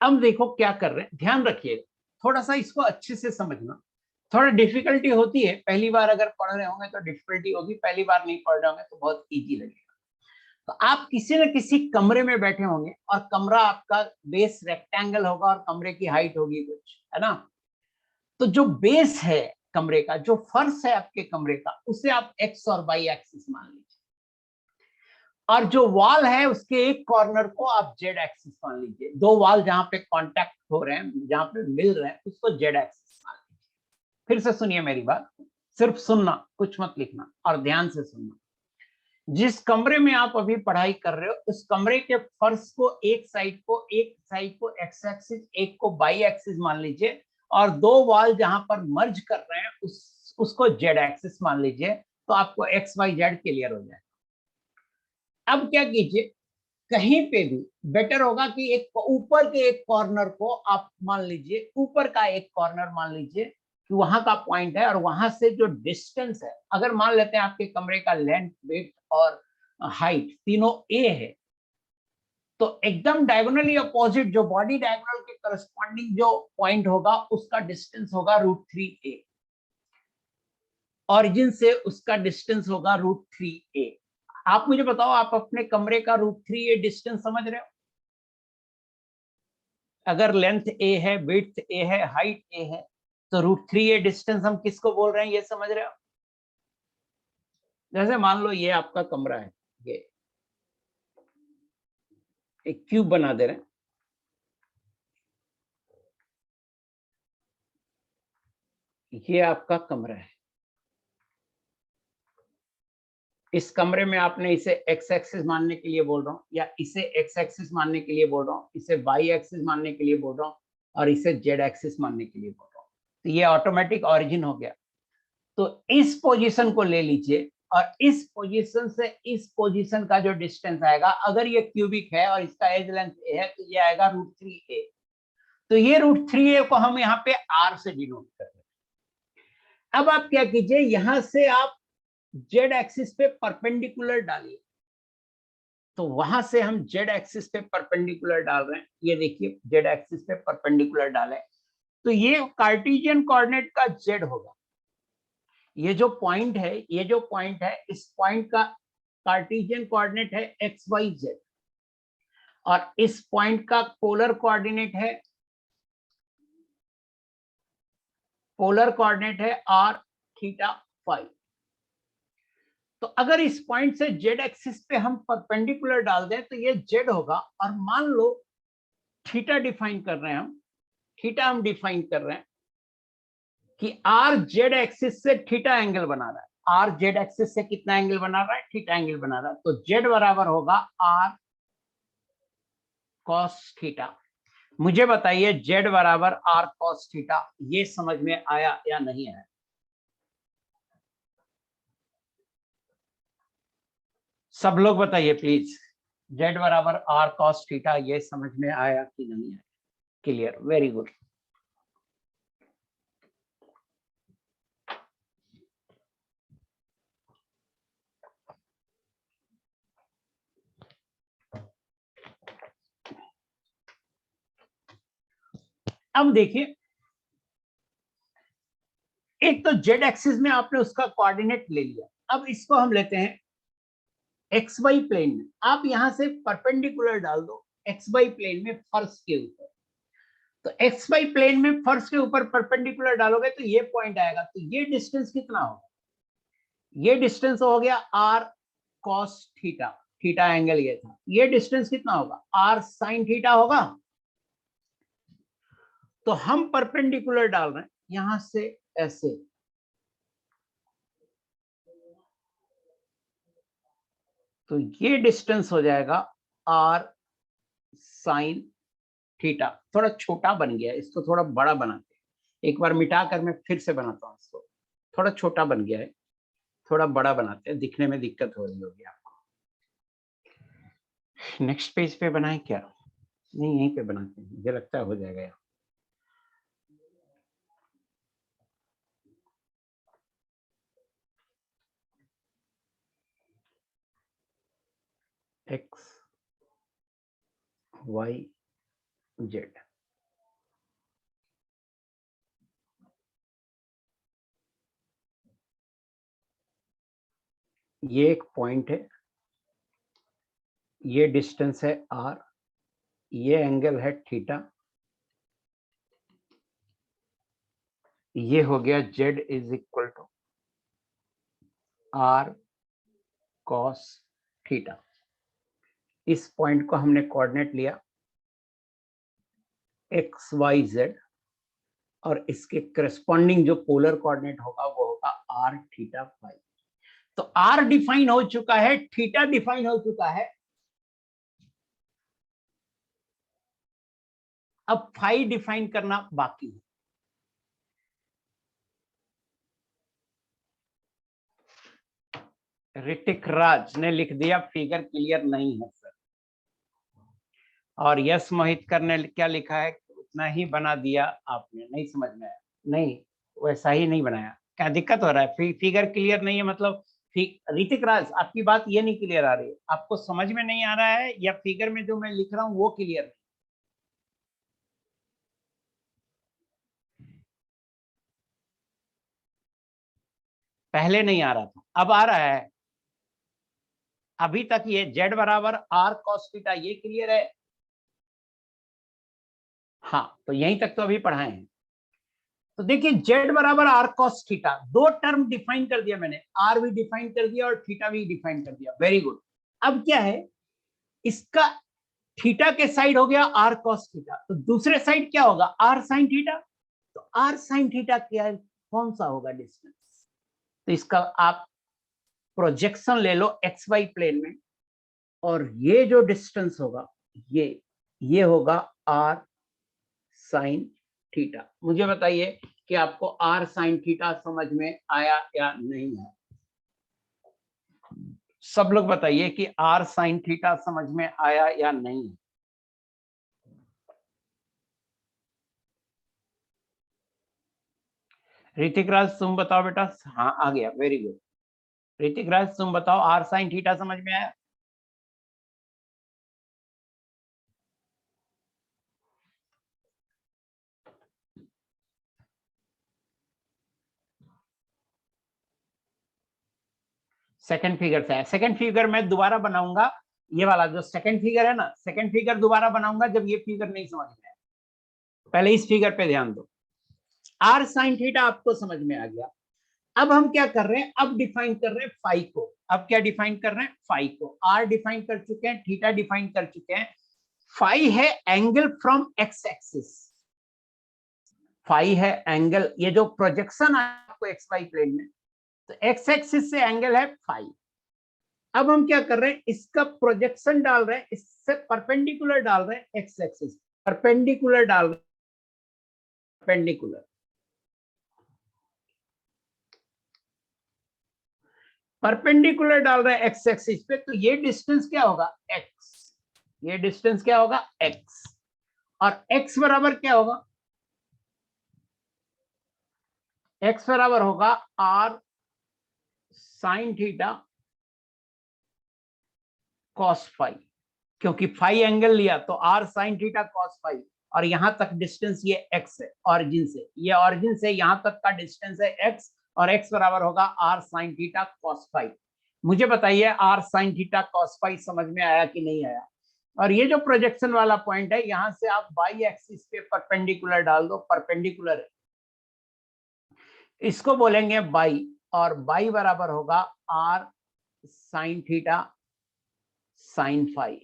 अब देखो क्या कर रहे हैं, ध्यान रखिएगा, थोड़ा सा इसको अच्छे से समझना। थोड़ा डिफिकल्टी होती है, पहली बार अगर पढ़ रहे होंगे तो डिफिकल्टी होगी, पहली बार नहीं पढ़ रहे होंगे तो बहुत इजी लगेगा। तो आप किसी न किसी कमरे में बैठे होंगे और कमरा आपका बेस रेक्टेंगल होगा और कमरे की हाइट होगी कुछ, है ना? तो जो बेस है कमरे का, जो फर्श है आपके कमरे का, उसे आप एक्स और वाई एक्सिस मान लीजिए, और जो वॉल है उसके एक कॉर्नर को आप जेड एक्सिस मान लीजिए। दो वॉल जहां पे कांटेक्ट हो रहे हैं, जहां पे मिल रहे हैं, उसको जेड एक्सिस मान लीजिए। फिर से सुनिए मेरी बात, सिर्फ सुनना, कुछ मत लिखना, और ध्यान से सुनना। जिस कमरे में आप अभी पढ़ाई कर रहे हो, उस कमरे के फर्श को एक साइड को एक्स एक्सिस, एक को वाई एक्सिस मान लीजिए, और दो वॉल जहां पर मर्ज कर रहे हैं उसको जेड एक्सिस मान लीजिए। तो आपको एक्स वाई जेड क्लियर हो जाए। अब क्या कीजिए, कहीं पे भी बेटर होगा कि एक ऊपर के एक कॉर्नर को आप मान लीजिए, ऊपर का एक कॉर्नर मान लीजिए कि वहां का पॉइंट है, और वहां से जो डिस्टेंस है, अगर मान लेते हैं आपके कमरे का लेंथ, विड्थ और हाइट तीनों ए है, तो एकदम डायगोनली अपोजिट जो बॉडी डायगोनल के करस्पॉन्डिंग जो पॉइंट होगा उसका डिस्टेंस होगा √3a। ऑरिजिन से उसका डिस्टेंस होगा √3a। आप मुझे बताओ, आप अपने कमरे का √3a डिस्टेंस समझ रहे हो? अगर लेंथ ए है, विड्थ ए है, हाइट ए है, तो √3a डिस्टेंस हम किसको बोल रहे हैं, ये समझ रहे हो? जैसे मान लो ये आपका कमरा है, ये एक क्यूब बना दे रहे हैं, ये आपका कमरा है। इस कमरे में आपने इसे एक्स एक्सिस मानने के लिए बोल रहा हूँ, या इसे एक्स एक्सिस मानने के लिए बोल रहा हूँ, इसे वाई एक्सिस मानने के लिए बोल रहा हूँ, और इसे जेड एक्सिस मानने के लिए बोल रहा हूँ। तो ये ऑटोमेटिक ऑरिजिन हो गया। तो इस पोजीशन को ले लीजिए, और इस पोजीशन से इस पोजीशन का जो डिस्टेंस आएगा, अगर ये क्यूबिक है और इसका एज लेंथ ए है, तो ये आएगा √3a। तो ये √3a को हम यहाँ पे r से डिनोट कर रहे हैं। अब आप क्या कीजिए, यहां से आप जेड एक्सिस पे परपेंडिकुलर डालिए। तो वहां से हम जेड एक्सिस पे परपेंडिकुलर डाल रहे हैं, ये देखिए जेड एक्सिस पे परपेंडिकुलर डाले, तो ये कार्टेशियन कोऑर्डिनेट का जेड होगा। ये जो पॉइंट है, ये जो पॉइंट है, इस पॉइंट का कार्टेशियन कोऑर्डिनेट है एक्स वाई जेड, और इस पॉइंट का पोलर कोऑर्डिनेट है आर थीटा फाई। तो अगर इस पॉइंट से जेड एक्सिस पे हम परपेंडिकुलर डाल दें तो ये जेड होगा, और मान लो थीटा डिफाइन कर रहे हैं हम, थीटा हम डिफाइन कर रहे हैं कि आर जेड एक्सिस से थीटा एंगल बना रहा है। आर जेड एक्सिस से कितना एंगल बना रहा है? थीटा एंगल बना रहा है। तो जेड बराबर होगा आर कॉस थीटा। मुझे बताइए जेड बराबर आर कॉस थीटा, ये समझ में आया या नहीं आया? सब लोग बताइए प्लीज, जेड बराबर आर कॉस थीटा, ये समझ में आया कि नहीं आया? Clear, very good. अब देखिए, एक तो जेड एक्सिस में आपने उसका कोऑर्डिनेट ले लिया, अब इसको हम लेते हैं एक्स वाई प्लेन में। आप यहां से परपेंडिकुलर डाल दो एक्स वाई प्लेन में फर्श के ऊपर। तो एक्स वाई प्लेन में फर्श के ऊपर परपेंडिकुलर डालोगे तो ये पॉइंट आएगा। तो ये डिस्टेंस कितना होगा? ये डिस्टेंस हो गया r cos theta, theta angle ये था। ये डिस्टेंस कितना होगा? आर साइन थीटा होगा। तो हम परपेंडिकुलर डाल रहे हैं यहां से ऐसे, तो ये डिस्टेंस हो जाएगा आर साइन थीटा। थोड़ा छोटा बन गया, इसको थोड़ा बड़ा बनाते हैं। एक बार मिटा कर मैं फिर से बनाता हूँ इसको। थोड़ा छोटा बन गया है, थोड़ा बड़ा बनाते हैं, दिखने में दिक्कत हो रही होगी आपको। नेक्स्ट पेज पे बनाए क्या? नहीं, यहीं पे बनाते हैं, मुझे लगता है हो जाएगा। एक्स वाई जेड, ये एक पॉइंट है, ये डिस्टेंस है आर, ये एंगल है थीटा, ये हो गया z is equal to r cos theta. इस पॉइंट को हमने कोऑर्डिनेट लिया एक्स वाई जेड, और इसके करस्पॉन्डिंग जो पोलर कोऑर्डिनेट होगा वो होगा आर थीटा फाई। तो आर डिफाइन हो चुका है, थीटा डिफाइन हो चुका है, अब फाई डिफाइन करना बाकी है। ऋतिक राज ने लिख दिया फिगर क्लियर नहीं है सर। और यस मोहितकर ने क्या लिखा है? उतना ही बना दिया आपने, नहीं समझ में आया। नहीं, वैसा ही नहीं बनाया। क्या दिक्कत हो रहा है? फिगर क्लियर नहीं है मतलब? ऋतिक राज, आपकी बात ये नहीं क्लियर आ रही है, आपको समझ में नहीं आ रहा है, या फिगर में जो मैं लिख रहा हूं वो क्लियर नहीं? पहले नहीं आ रहा था, अब आ रहा है। अभी तक ये जेड बराबर आर कॉस थीटा, ये क्लियर है? हाँ, तो यहीं तक तो अभी पढ़ाए हैं। तो देखिए, जेड बराबर आर कॉस थीटा, दो टर्म डिफाइन कर दिया मैंने, आर भी डिफाइन कर दिया और थीटा भी डिफाइन कर दिया। Very good. अब क्या है, इसका थीटा के साइड हो गया आर कॉस थीटा, तो दूसरे साइड क्या होगा? R sine theta. तो आर साइन थीटा क्या है, कौन सा होगा डिस्टेंस? तो इसका आप प्रोजेक्शन ले लो एक्स वाई प्लेन में, और ये जो डिस्टेंस होगा ये होगा आर साइन थीटा। मुझे बताइए कि आपको आर साइन थीटा समझ में आया या नहीं है? सब लोग बताइए कि आर साइन थीटा समझ में आया या नहीं? ऋतिक राज तुम बताओ बेटा। हाँ, आ गया, वेरी गुड। ऋतिक राज तुम बताओ, आर साइन थीटा समझ में आया? सेकंड फिगर से है। सेकंड फिगर मैं दोबारा बनाऊंगा, ये वाला जो सेकंड फिगर है ना, सेकंड फिगर दोबारा बनाऊंगा जब ये फिगर नहीं समझ में आए। पहले इस फिगर पे ध्यान दो। आर साइन थीटा आपको समझ में आ गया। अब हम क्या कर रहे हैं, अब डिफाइन कर रहे हैं फाई को। अब क्या डिफाइन कर रहे हैं? फाई को। आर डिफाइन कर चुके हैं, थीटा डिफाइन कर चुके हैं। फाई है angle from x axis. Phi है एंगल, ये जो प्रोजेक्शन है आपको एक्स वाई प्लेन में, तो एक्स एक्सिस से एंगल है फाई। अब हम क्या कर रहे हैं, इसका प्रोजेक्शन डाल रहे हैं, इससे परपेंडिकुलर डाल रहे हैं एक्स एक्सिस, परपेंडिकुलर डाल रहे हैं, परपेंडिकुलर परपेंडिकुलर डाल रहे हैं एक्स एक्सिस पे। तो ये डिस्टेंस क्या होगा? एक्स। ये डिस्टेंस क्या होगा x, और x बराबर क्या होगा, x बराबर होगा r sine theta cos phi, क्योंकि फाई एंगल लिया तो r sine theta cos phi, और यहां तक डिस्टेंस ये x है ऑरिजिन से, ये ऑरिजिन से यहां तक का डिस्टेंस है x, और x बराबर होगा r sine theta cos phi. मुझे बताइए r sine theta cos phi समझ में आया कि नहीं आया। और ये जो प्रोजेक्शन वाला पॉइंट है, यहां से आप बाई एक्सिस पे परपेंडिकुलर डाल दो, परपेंडिकुलर है, इसको बोलेंगे बाई, और बाई बराबर होगा r sine theta sine phi.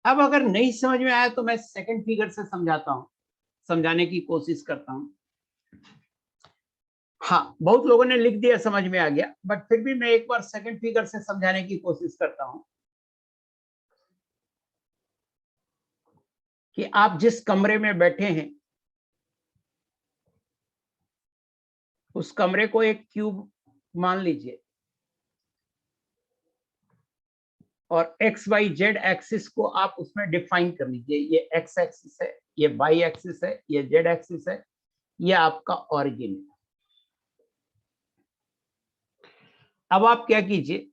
अब अगर नहीं समझ में आया तो मैं सेकंड फिगर से समझाता हूं, समझाने की कोशिश करता हूं। हाँ, बहुत लोगों ने लिख दिया, समझ में आ गया, बट फिर भी मैं एक बार सेकंड फिगर से समझाने की कोशिश करता हूं कि आप जिस कमरे में बैठे हैं उस कमरे को एक क्यूब मान लीजिए, और एक्स वाई जेड एक्सिस को आप उसमें डिफाइन कर लीजिए, ये एक्स एक्सिस है, ये वाई एक्सिस है, ये जेड एक्सिस है, ये आपका ऑरिजिन है। अब आप क्या कीजिए,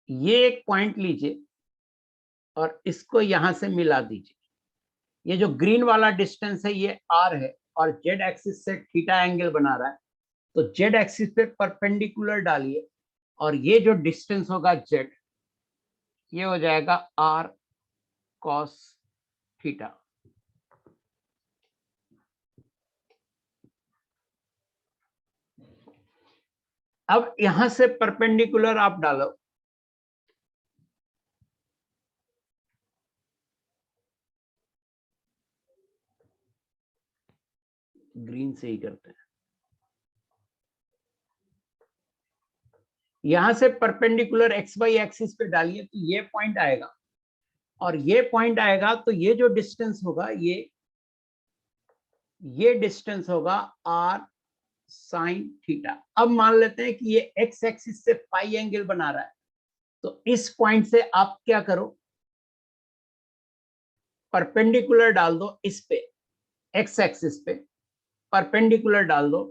ये एक पॉइंट लीजिए और इसको यहां से मिला दीजिए। ये जो ग्रीन वाला डिस्टेंस है ये r है, और जेड एक्सिस से थीटा एंगल बना रहा है, तो जेड एक्सिस पे परपेंडिकुलर डालिए, और ये जो डिस्टेंस होगा जेड, ये हो जाएगा r cos थीटा। अब यहां से परपेंडिकुलर आप डालो, ग्रीन से ही करते हैं, यहां से परपेंडिकुलर एक्स वाई एक्सिस पे डालिए तो ये पॉइंट आएगा, और ये पॉइंट आएगा, तो ये जो डिस्टेंस होगा ये डिस्टेंस होगा r साइन थीटा। अब मान लेते हैं कि ये एक्स एक्सिस से पाई एंगल बना रहा है, तो इस पॉइंट से आप क्या करो, परपेंडिकुलर डाल दो इस पे, एक्स एक्सिस पे परपेंडिकुलर डाल दो,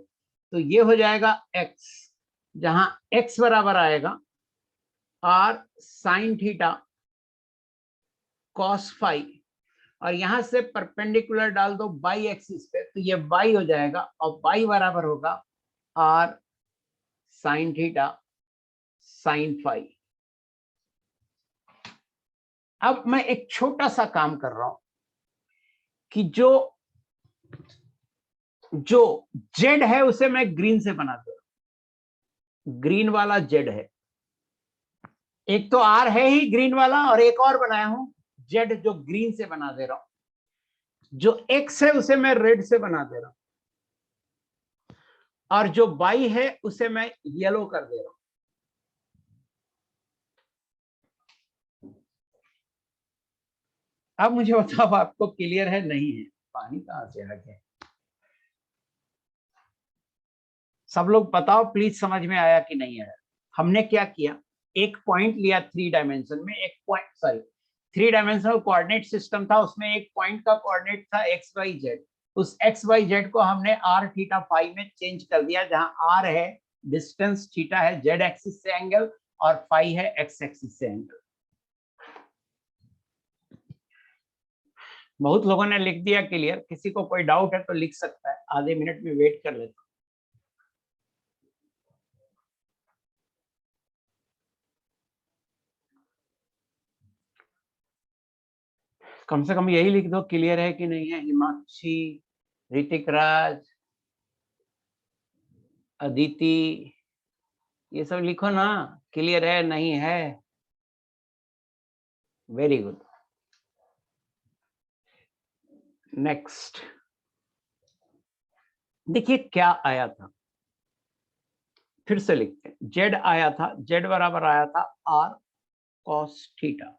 तो ये हो जाएगा x, जहां x बराबर आएगा r sine theta cos phi, और यहां से परपेंडिकुलर डाल दो बाई एक्सिस पे, तो ये बाई हो जाएगा, और बाई बराबर होगा r sine theta sine phi. अब मैं एक छोटा सा काम कर रहा हूं कि जो जेड है उसे मैं ग्रीन से बना दे रहा हूं, ग्रीन वाला जेड है, एक तो आर है ही ग्रीन वाला, और एक और बनाया हूं जेड जो ग्रीन से बना दे रहा हूं, जो एक्स है उसे मैं रेड से बना दे रहा हूं, और जो बाई है उसे मैं येलो कर दे रहा हूं। अब मुझे बताओ आपको क्लियर है नहीं है, पानी कहां से आ गया, सब लोग बताओ प्लीज, समझ में आया कि नहीं आया। हमने क्या किया, एक पॉइंट लिया थ्री डायमेंशन में, एक point sorry three dimensional coordinate system था, उसमें एक पॉइंट का कोऑर्डिनेट था एक्स वाई जेड, उस एक्स वाई जेड को हमने आर थीटा फाई में चेंज कर दिया, जहां आर है डिस्टेंस, थीटा है जेड एक्सिस से एंगल, और फाई है एक्स एक्सिस से एंगल। बहुत लोगों ने लिख दिया क्लियर, किसी को कोई डाउट है तो लिख सकता है, आधे मिनट में वेट कर लेता हूं। कम से कम यही लिख दो क्लियर है कि नहीं है, हिमाक्षी, ऋतिक राज, अदिति, ये सब लिखो ना, क्लियर है नहीं है। Very good. नेक्स्ट देखिए क्या आया था, फिर से लिखते हैं, जेड आया था, जेड बराबर आया था आर कॉस थीटा,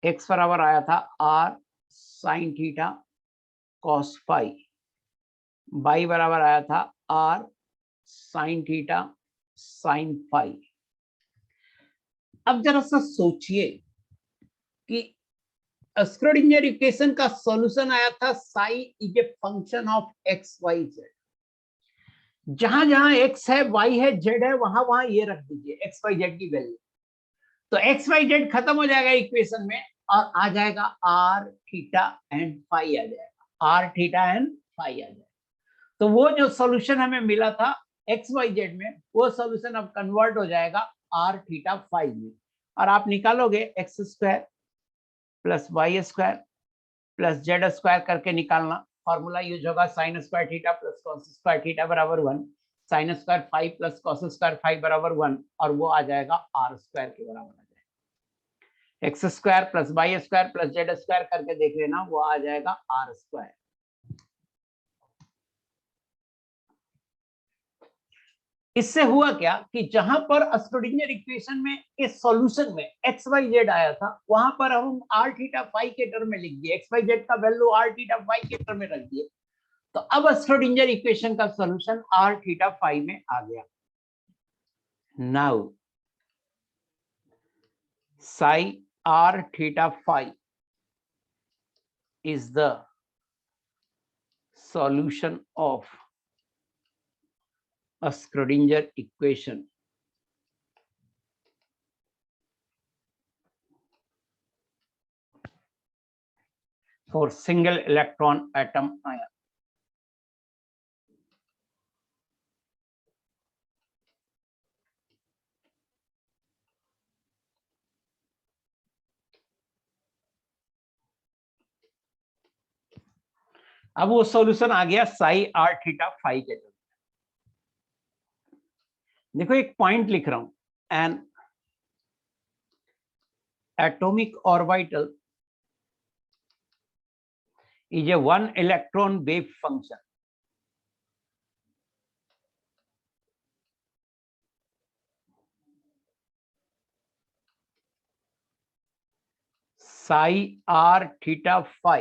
एक्स बराबर आया था r sine theta cos phi, y बराबर आया था r sine theta sine phi. अब जरा सा सोचिए कि स्क्रोडिंगर इक्वेशन का सॉल्यूशन आया था psi is a function of x y z. जहां जहां एक्स है वाई है जेड है वहां वहां ये रख दीजिए एक्स वाई जेड की वैल्यू। तो एक्स वाई जेड खत्म हो जाएगा इक्वेशन में और आ जाएगा आर थीटा एंड फाई आ जाएगा, आर थीटा एंड फाई आ जाएगा। तो वो जो सॉल्यूशन हमें मिला था एक्स वाई जेड में वो सॉल्यूशन अब कन्वर्ट हो जाएगा आर थीटा फाई में। और आप निकालोगे x square plus y square plus z square करके निकालना, फॉर्मूला यूज होगा sine square theta plus cos square theta बराबर 1, sine square phi plus cos square phi बराबर 1, और वो आ जाएगा आर स्क्वायर के बराबर आ जाएगा। X square plus y square plus z square करके देख लेना, वो आ जाएगा आर स्क्वायर। इससे हुआ क्या कि जहां पर स्क्रोडिंगर इक्वेशन में इस सॉल्यूशन में एक्स वाई जेड आया था वहां पर हम आर थीटा फाई के टर्म में लिख दिए, एक्स वाई जेड का वैल्यू आर थीटा फाई के टर्म में रख दिए। तो अब स्क्रोडिंगर इक्वेशन का सॉल्यूशन आर थीटा फाई में आ गया। Now psi are theta phi is the solution of a Schrodinger equation for single electron atom ion. अब वो सॉल्यूशन आ गया साई आर थीटा फाई के टर्म। देखो एक पॉइंट लिख रहा हूं, N atomic orbital is a one electron wave function. Psi r theta phi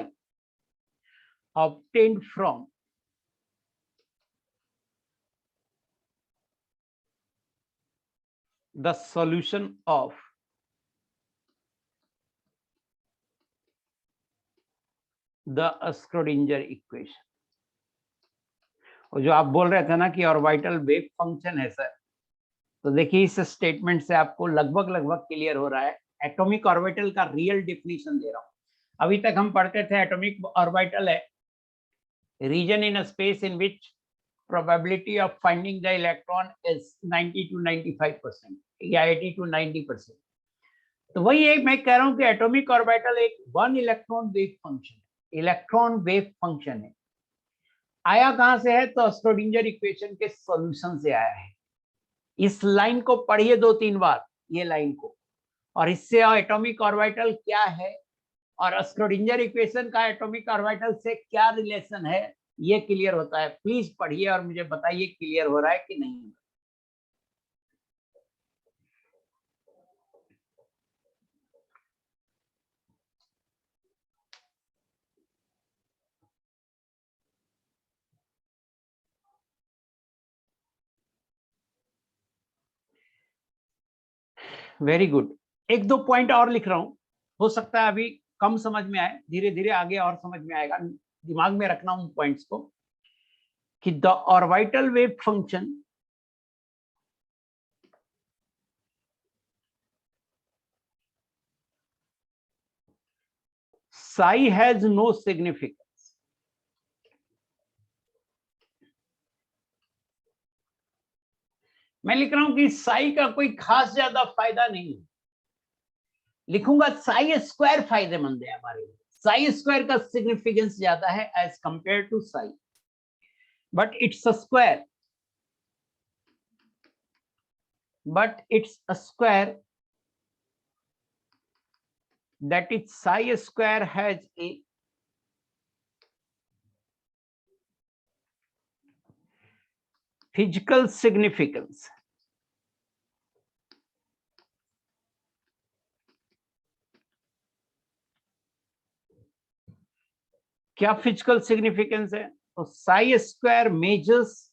obtained from the solution of the Schrodinger equation. और जो आप बोल रहे थे ना कि ऑर्बिटल वेव फंक्शन है सर, तो देखिए इस स्टेटमेंट से आपको लगभग लगभग क्लियर हो रहा है। एटॉमिक ऑर्बिटल का रियल डिफिनीशन दे रहा हूं। अभी तक हम पढ़ते थे एटॉमिक ऑर्बिटल है region in space in which probability of finding the electron is 90 to 95% या 80 to 90%। तो वही एक मैं कह रहा हूं कि एटॉमिक ऑर्बिटल एक वन इलेक्ट्रॉन वेव फंक्शन है, इलेक्ट्रॉन वेव फंक्शन है। आया कहां से है? तो स्क्रोडिंगर इक्वेशन के सॉल्यूशन से आया है। इस लाइन को पढ़िए 2-3 बार, ये लाइन को, और इससे एटॉमिक ऑर्बिटल क्या है और स्क्रोडिंगर इक्वेशन का एटॉमिक ऑर्बिटल से क्या रिलेशन है ये क्लियर होता है। प्लीज पढ़िए और मुझे बताइए क्लियर हो रहा है कि नहीं। Very good. एक दो पॉइंट और लिख रहा हूं, हो सकता है अभी कम समझ में आए, धीरे धीरे आगे और समझ में आएगा। दिमाग में रखना उन पॉइंट्स को कि the orbital wave function psi has no significance। मैं लिख रहा हूं कि psi का कोई खास ज्यादा फायदा नहीं है। लिखूंगा psi स्क्वायर फायदेमंद है हमारे लिए, psi स्क्वायर का सिग्निफिकेंस ज्यादा है as compare to psi, but it's a square, but it's a square, that is psi square has a physical significance। क्या फिजिकल सिग्निफिकेंस है? तो psi square measures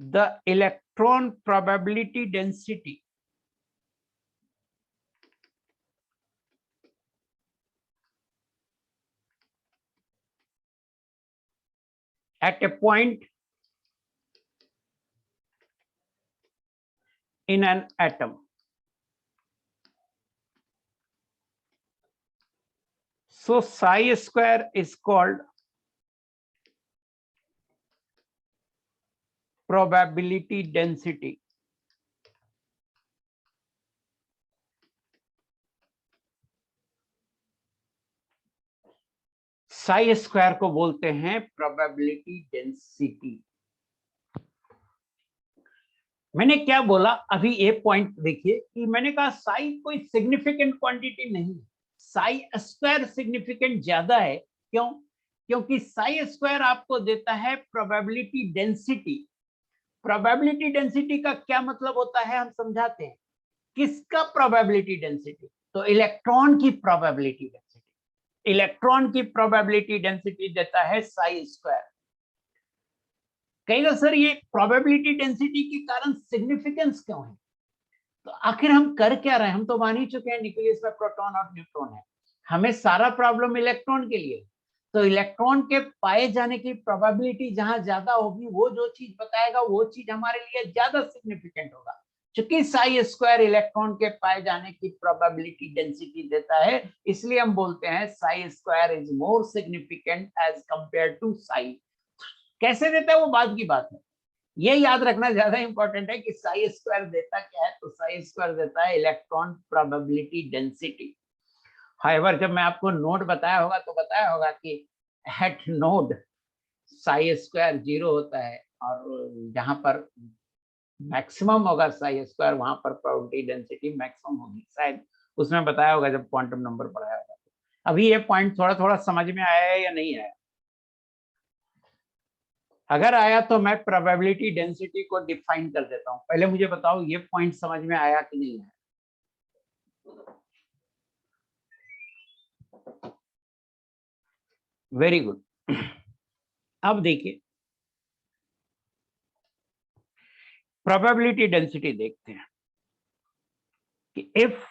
the electron probability density at a point in an atom. So psi square is called probability density. Sai square को बोलते हैं प्रोबेबिलिटी डेंसिटी। मैंने क्या बोला अभी, ये पॉइंट देखिए कि मैंने कहा साई कोई सिग्निफिकेंट क्वांटिटी नहीं, साई स्क्वायर सिग्निफिकेंट ज्यादा है। क्यों? क्योंकि साई स्क्वायर आपको देता है प्रोबेबिलिटी डेंसिटी। प्रोबेबिलिटी डेंसिटी का क्या मतलब होता है, हम समझाते हैं। किसका प्रोबेबिलिटी डेंसिटी? तो इलेक्ट्रॉन की प्रोबेबिलिटी डेंसिटी। इलेक्ट्रॉन की प्रोबेबिलिटी डेंसिटी देता है साई स्क्वायर। कहेगा सर ये प्रोबेबिलिटी डेंसिटी के कारण सिग्निफिकेंस क्यों है? तो आखिर हम कर क्या रहे हैं? हम तो मान ही चुके हैं न्यूक्लियस में प्रोटॉन और न्यूट्रॉन है, हमें सारा प्रॉब्लम इलेक्ट्रॉन के लिए। तो इलेक्ट्रॉन के पाए जाने की प्रोबेबिलिटी जहां ज्यादा होगी, वो जो चीज बताएगा वो चीज हमारे लिए ज्यादा सिग्निफिकेंट होगा। चूंकि साई स्क्वायर इलेक्ट्रॉन के पाए जाने की प्रोबेबिलिटी डेंसिटी देता है, इसलिए हम बोलते हैं psi square is more significant as compare to psi. कैसे देता है वो बाद की बात है, ये याद रखना ज्यादा इंपॉर्टेंट है कि साई स्क्वायर देता क्या है। तो साई स्क्वायर देता है इलेक्ट्रॉन प्रोबेबिलिटी डेंसिटी। हाइवर जब मैं आपको नोड बताया होगा तो बताया होगा कि एट नोड साई स्क्वायर 0 होता है, और जहां पर मैक्सिमम होगा साई स्क्वायर वहां पर प्रोबेबिलिटी डेंसिटी मैक्सिमम होगी। शायद उसमें बताया होगा जब क्वांटम नंबर पढ़ाया होगा। अभी ये पॉइंट थोड़ा थोड़ा समझ में आया है या नहीं आया? अगर आया तो मैं प्रोबेबिलिटी डेंसिटी को डिफाइन कर देता हूं। पहले मुझे बताओ ये पॉइंट समझ में आया कि नहीं आया? Very good. अब देखिए प्रोबेबिलिटी डेंसिटी देखते हैं कि if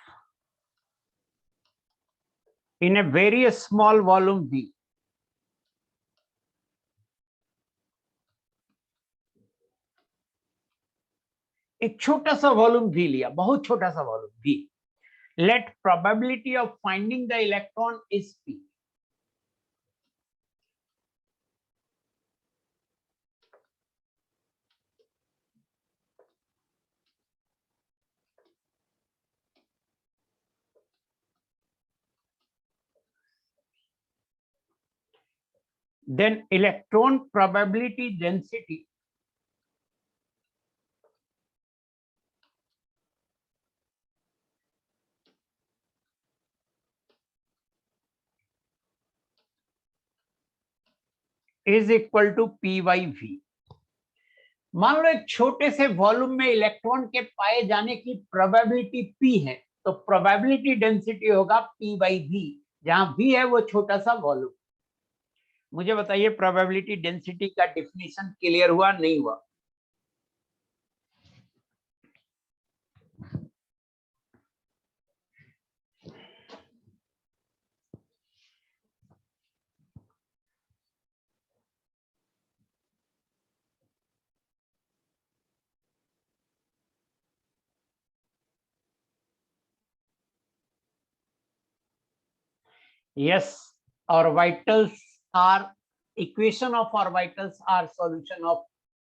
in a very small volume V, एक छोटा सा वॉल्यूम V लिया, बहुत छोटा सा volume V, let probability of finding the electron is P. Then electron probability density is equal to P by V. मान लो एक छोटे से वॉल्यूम में इलेक्ट्रॉन के पाए जाने की प्रोबेबिलिटी P है, तो प्रोबेबिलिटी डेंसिटी होगा P by V, जहां V है वो छोटा सा वॉल्यूम। मुझे बताइए प्रोबेबिलिटी डेंसिटी का डिफिनीशन क्लियर हुआ नहीं हुआ? Yes, orbitals are equation of orbitals are solution of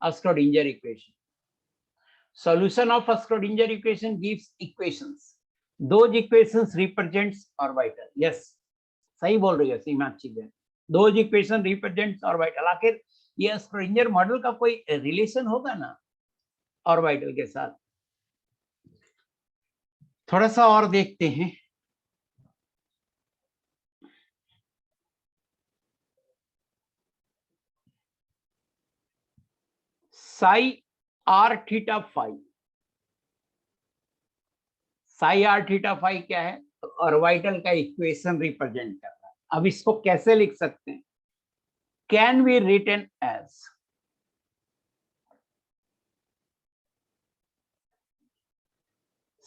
Schrodinger equation. Solution of Schrodinger equation gives equations. Those equations represents orbital. Yes, सही बोल रही है सीमा चीजें। Those equation represents orbital. आखिर ये Schrodinger मॉडल का कोई रिलेशन होगा ना ऑर्बिटल के साथ? थोड़ा सा और देखते हैं। Psi are theta phi, psi are theta phi क्या है? तो ऑर्बिटल का इक्वेशन रिप्रेजेंट कर रहा है। अब इसको कैसे लिख सकते हैं? Can be written as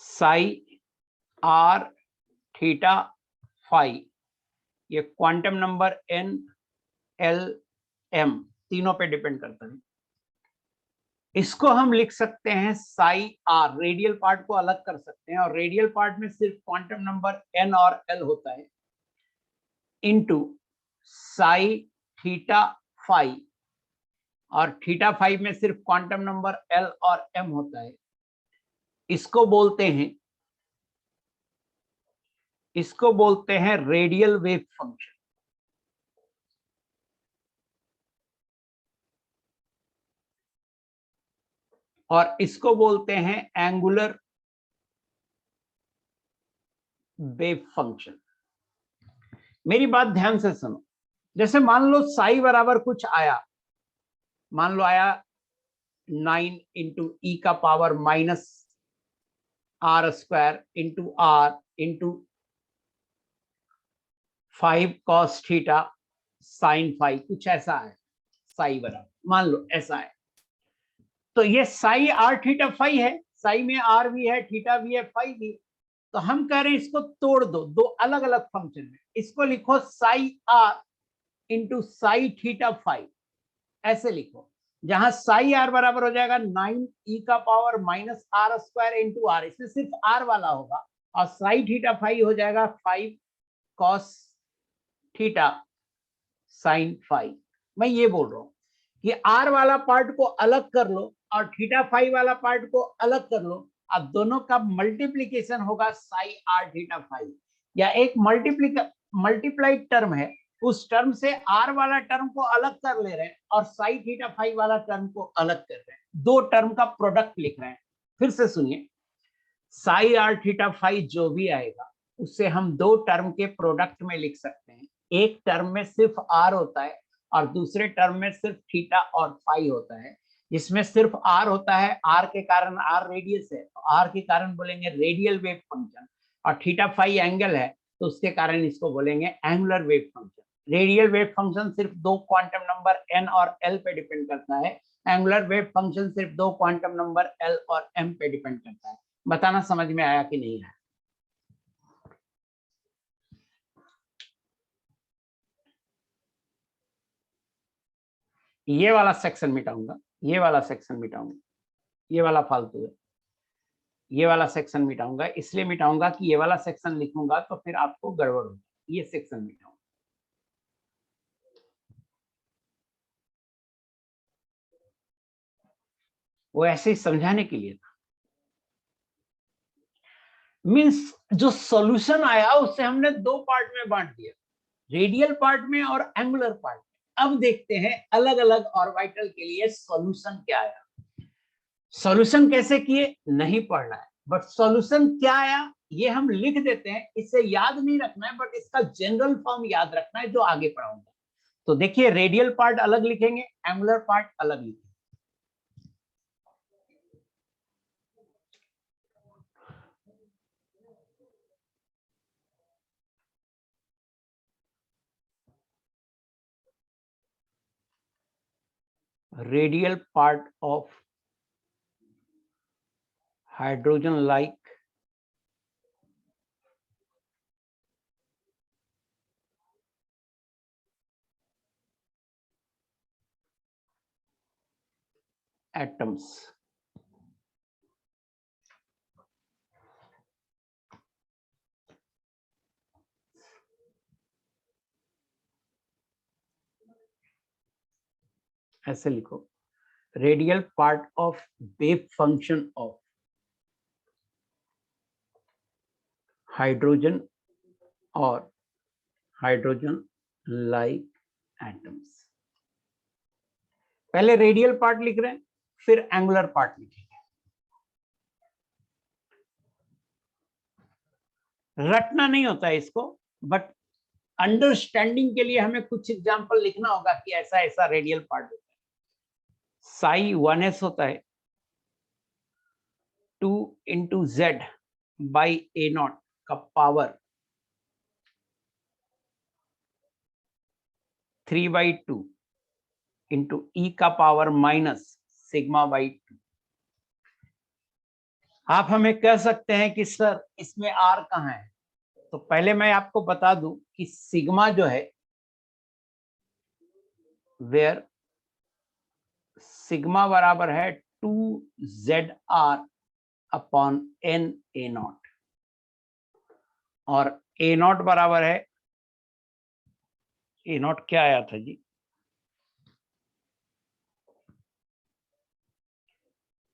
psi are theta phi, ये quantum number n l m तीनों पे डिपेंड करता है। इसको हम लिख सकते हैं साई आर, रेडियल पार्ट को अलग कर सकते हैं, और रेडियल पार्ट में सिर्फ क्वांटम नंबर n और l होता है, इनटू साई थीटा फाई, और थीटा फाई में सिर्फ क्वांटम नंबर l और m होता है। इसको बोलते हैं रेडियल वेव फंक्शन, और इसको बोलते हैं एंगुलर वेव फंक्शन। मेरी बात ध्यान से सुनो, जैसे मान लो साई बराबर कुछ आया, मान लो आया 9 इंटू ई का power minus r square into r into 5 cos theta sine phi, कुछ ऐसा है साई बराबर, मान लो ऐसा है। तो ये साई आर थीटा फाई है, साई में आर भी है, थीटा भी है, फाई भी है। तो हम कह रहे हैं इसको तोड़ दो दो अलग अलग फंक्शन में, इसको लिखो psi r into psi theta phi, ऐसे लिखो, जहां साई आर बराबर हो जाएगा 9 ई का power minus r square into r, इसमें सिर्फ आर वाला होगा, और साई थीटा फाई हो जाएगा 5 कॉस थीटा साइन फाई। मैं ये बोल रहा हूं कि आर वाला पार्ट को अलग कर लो और थीटा फाई वाला पार्ट को अलग कर लो, अब दोनों का मल्टीप्लीकेशन होगा साई आर थीटा फाई, या एक मल्टीप्लाइड टर्म है, उस टर्म से आर वाला टर्म को अलग कर ले रहे हैं और साई थीटा फाई वाला टर्म को अलग कर रहे हैं, दो टर्म का प्रोडक्ट लिख रहे हैं। फिर से सुनिए, साई आर थीटा फाई जो भी आएगा उससे हम दो टर्म के प्रोडक्ट में लिख सकते हैं, एक टर्म में सिर्फ आर होता है और दूसरे टर्म में सिर्फ थीटा और फाई होता है। जिसमें सिर्फ आर होता है, आर के कारण, आर रेडियस है तो आर के कारण बोलेंगे रेडियल वेव फंक्शन, और थीटा फाई एंगल है तो उसके कारण इसको बोलेंगे angular wave function. Radial wave function सिर्फ दो क्वांटम नंबर n और l पे डिपेंड करता है, एंगुलर वेव फंक्शन सिर्फ दो क्वांटम नंबर l और m पे डिपेंड करता है। बताना समझ में आया कि नहीं है? ये वाला सेक्शन मिटाऊंगा, ये वाला सेक्शन मिटाऊंगा, ये वाला फालतू है, ये वाला सेक्शन मिटाऊंगा, इसलिए मिटाऊंगा कि ये वाला सेक्शन लिखूंगा तो फिर आपको गड़बड़ होगा, ये सेक्शन मिटाऊंगा। वो ऐसे ही समझाने के लिए था। मीन्स जो सॉल्यूशन आया उससे हमने दो पार्ट में बांट दिया, रेडियल पार्ट में और एंगुलर पार्ट में। अब देखते हैं अलग अलग ऑर्बिटल के लिए सॉल्यूशन क्या आया। सॉल्यूशन कैसे किए नहीं पढ़ना है, बट सॉल्यूशन क्या आया ये हम लिख देते हैं, इसे याद नहीं रखना है, बट इसका जनरल फॉर्म याद रखना है जो आगे पढ़ाऊंगा। तो देखिए, रेडियल पार्ट अलग लिखेंगे, एंगुलर पार्ट अलग लिखेंगे। Radial part of hydrogen like atoms. ऐसे लिखो, radial part of wave function of hydrogen और हाइड्रोजन लाइक एटम्स। पहले रेडियल पार्ट लिख रहे हैं, फिर एंगुलर पार्ट लिखेंगे। रटना नहीं होता है इसको, बट अंडरस्टैंडिंग के लिए हमें कुछ एग्जांपल लिखना होगा कि ऐसा ऐसा रेडियल पार्ट होता है। साई 1s होता है 2 into Z by A not का पावर 3/2 इंटू ई का पावर माइनस सिग्मा बाई 2। आप हमें कह सकते हैं कि सर इसमें आर कहाँ है, तो पहले मैं आपको बता दूं कि सिग्मा जो है, वेयर सिग्मा बराबर है 2ZR upon N A not, और ए नॉट बराबर है, ए नॉट क्या आया था जी,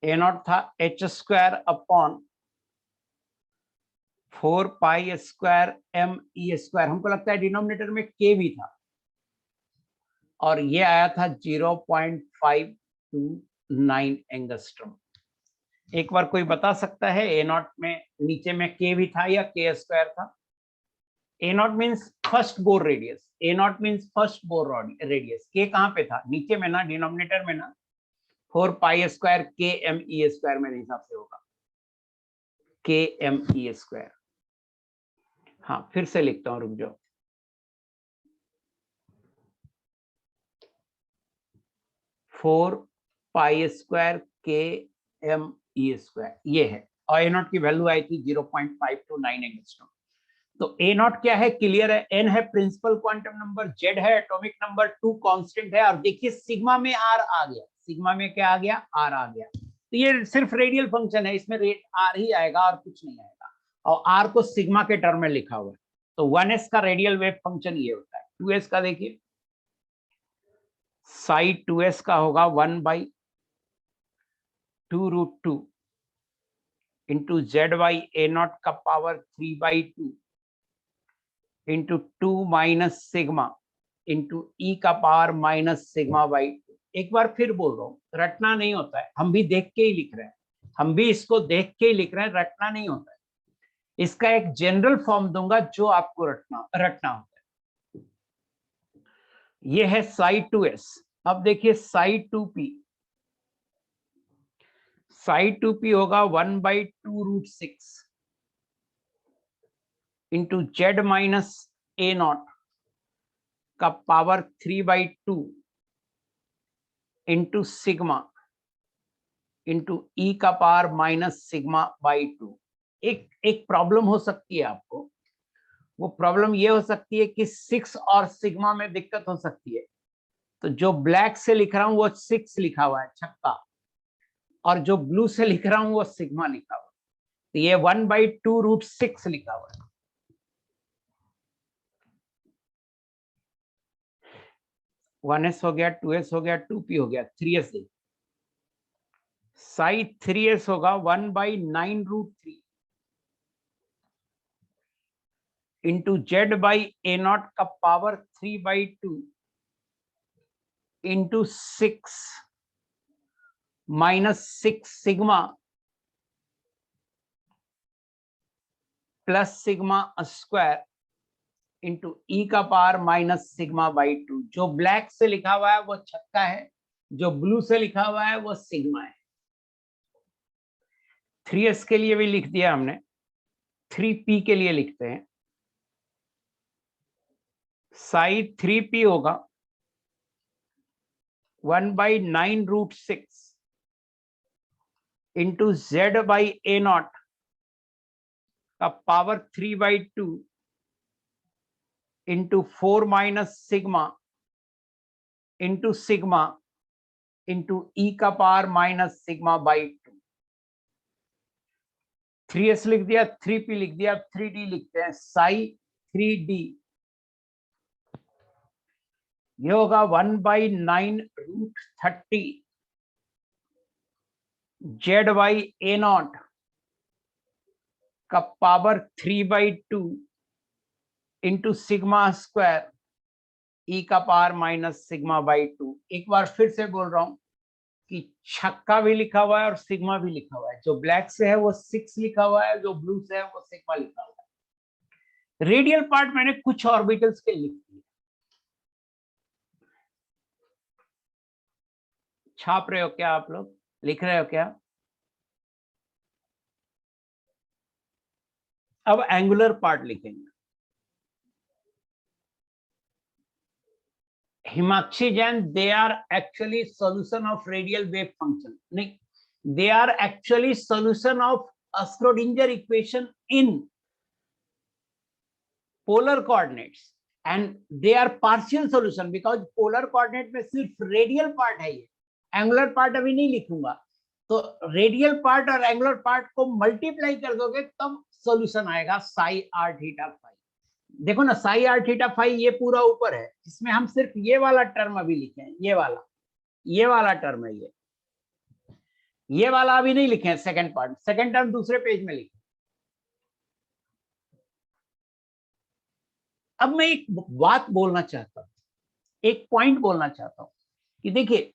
ए नॉट था h square upon 4 pi square m e square, हमको लगता है डिनोमिनेटर में के भी था, और ये आया था 0.529 एंगस्ट्रॉम। एक बार कोई बता सकता है ए नॉट में नीचे में के भी था या के स्क्वायर था? A not means first Bohr radius, A not means first Bohr radius, K कहाँ पे था? नीचे में ना, डिनोमिनेटर में ना, 4 पाई स्क्वायर के एम ई स्क्वायर मेरे हिसाब से होगा, के एम ई स्क्वायर। हाँ फिर से लिखता हूं, रुक जाओ, 4 पाई स्क्वायर के एम ई स्क्वायर ये है, और ए नॉट की वैल्यू आई थी 0.529 एंगस्ट्रॉम। तो ए नॉट क्या है, क्लियर है, एन है प्रिंसिपल क्वांटम नंबर, जेड है एटॉमिक नंबर, 2 कांस्टेंट है, और देखिए सिग्मा में आर आ गया, सिग्मा में क्या आ गया, आर आ गया। तो ये सिर्फ रेडियल फंक्शन है, इसमें रेट आर ही आएगा और कुछ नहीं आएगा, और आर को सिग्मा के टर्म में लिखा हुआ है। तो 1s का रेडियल वेव फंक्शन ये होता है। 2s का देखिए, साई 2s का होगा 1/2√2 into Z by A not का power 3/2 into 2 minus sigma into ई का पावर माइनस सिग्मा बाई 2। एक बार फिर बोल रहा हूँ, रटना नहीं होता है, हम भी देख के ही लिख रहे हैं, हम भी इसको देख के ही लिख रहे हैं, रटना नहीं होता है। इसका एक जनरल फॉर्म दूंगा जो आपको रटना होता है। ये है साई 2s। अब देखिए साई 2p, साई 2p होगा 1/2√6 into Z minus A not का पावर 3/2 इंटू सिग्मा इंटू ई का पावर माइनस सिग्मा बाई 2। एक प्रॉब्लम हो सकती है आपको, वो प्रॉब्लम ये हो सकती है कि 6 और सिग्मा में दिक्कत हो सकती है। तो जो ब्लैक से लिख रहा हूं वो 6 लिखा हुआ है छक्का, और जो ब्लू से लिख रहा हूं वो सिग्मा लिखा हुआ है, तो ये 1/2√6 लिखा हुआ है। 1s हो गया, 2s हो गया, 2p हो गया, 3s देखिए, साई 3s होगा 1/9√3 into Z by A not का power 3/2 into 6 minus 6 sigma plus sigma square into ई का पावर माइनस सिग्मा बाई 2। जो ब्लैक से लिखा हुआ है वो छक्का है, जो ब्लू से लिखा हुआ है वो सिग्मा है। 3s के लिए भी लिख दिया हमने, 3p के लिए लिखते हैं, साई 3p होगा 1/9√6 into Z by A not का power 3/2 into 4 minus sigma into sigma into ई का power minus sigma by 2। 3s लिख दिया, 3p लिख दिया, 3d लिखते हैं, साई 3d ये होगा 1/9√30 जेड बाई ए नॉट का पावर 3/2 इंटू सिग्मा स्क्वायर ई का पावर माइनस सिग्मा बाई 2। एक बार फिर से बोल रहा हूं कि छक्का भी लिखा हुआ है और सिग्मा भी लिखा हुआ है, जो ब्लैक से है वो 6 लिखा हुआ है, जो ब्लू से है वो सिग्मा लिखा हुआ है। रेडियल पार्ट मैंने कुछ ऑर्बिटल्स के लिख दिए, छाप रहे हो क्या आप लोग, लिख रहे हो क्या? अब एंगुलर पार्ट लिखेंगे। Himakshi Jain, they are actually solution of radial wave function, नहीं, they are actually solution of Schrodinger equation in polar coordinates and they are partial solution, because polar coordinate में सिर्फ रेडियल पार्ट है, ये एंगुलर पार्ट अभी नहीं लिखूंगा, तो रेडियल पार्ट और एंगुलर पार्ट को मल्टीप्लाई कर दोगे तब सॉल्यूशन आएगा साई आर थीटा फाई। देखो ना, साई आर थीटा फाई ये पूरा ऊपर है, इसमें हम सिर्फ ये वाला टर्म अभी लिखे हैं, ये वाला टर्म है, ये वाला अभी नहीं लिखे हैं, सेकंड पार्ट, सेकंड टर्म दूसरे पेज में लिखे। अब मैं एक बात बोलना चाहता हूं, एक पॉइंट बोलना चाहता हूं कि देखिए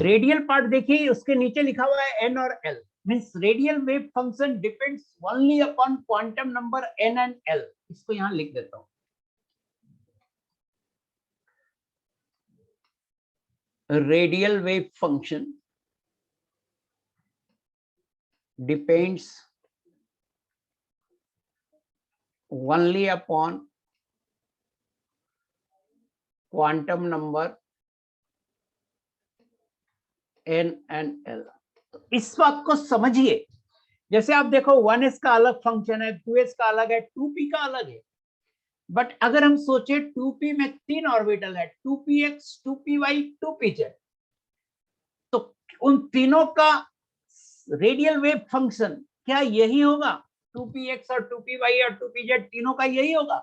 रेडियल पार्ट देखिए, उसके नीचे लिखा हुआ है एन और l, means radial wave function depends only upon quantum number n and l. इसको यहां लिख देता हूं, radial wave function depends only upon quantum number n and l. इस बात को समझिए, जैसे आप देखो 1s का अलग फंक्शन है, 2s का अलग है, 2p का अलग है, बट अगर हम सोचे 2p में 3 ऑर्बिटल है, 2px, 2py, 2pz, तो उन तीनों का रेडियल वेव फंक्शन क्या यही होगा? 2px और 2py और 2pz तीनों का यही होगा?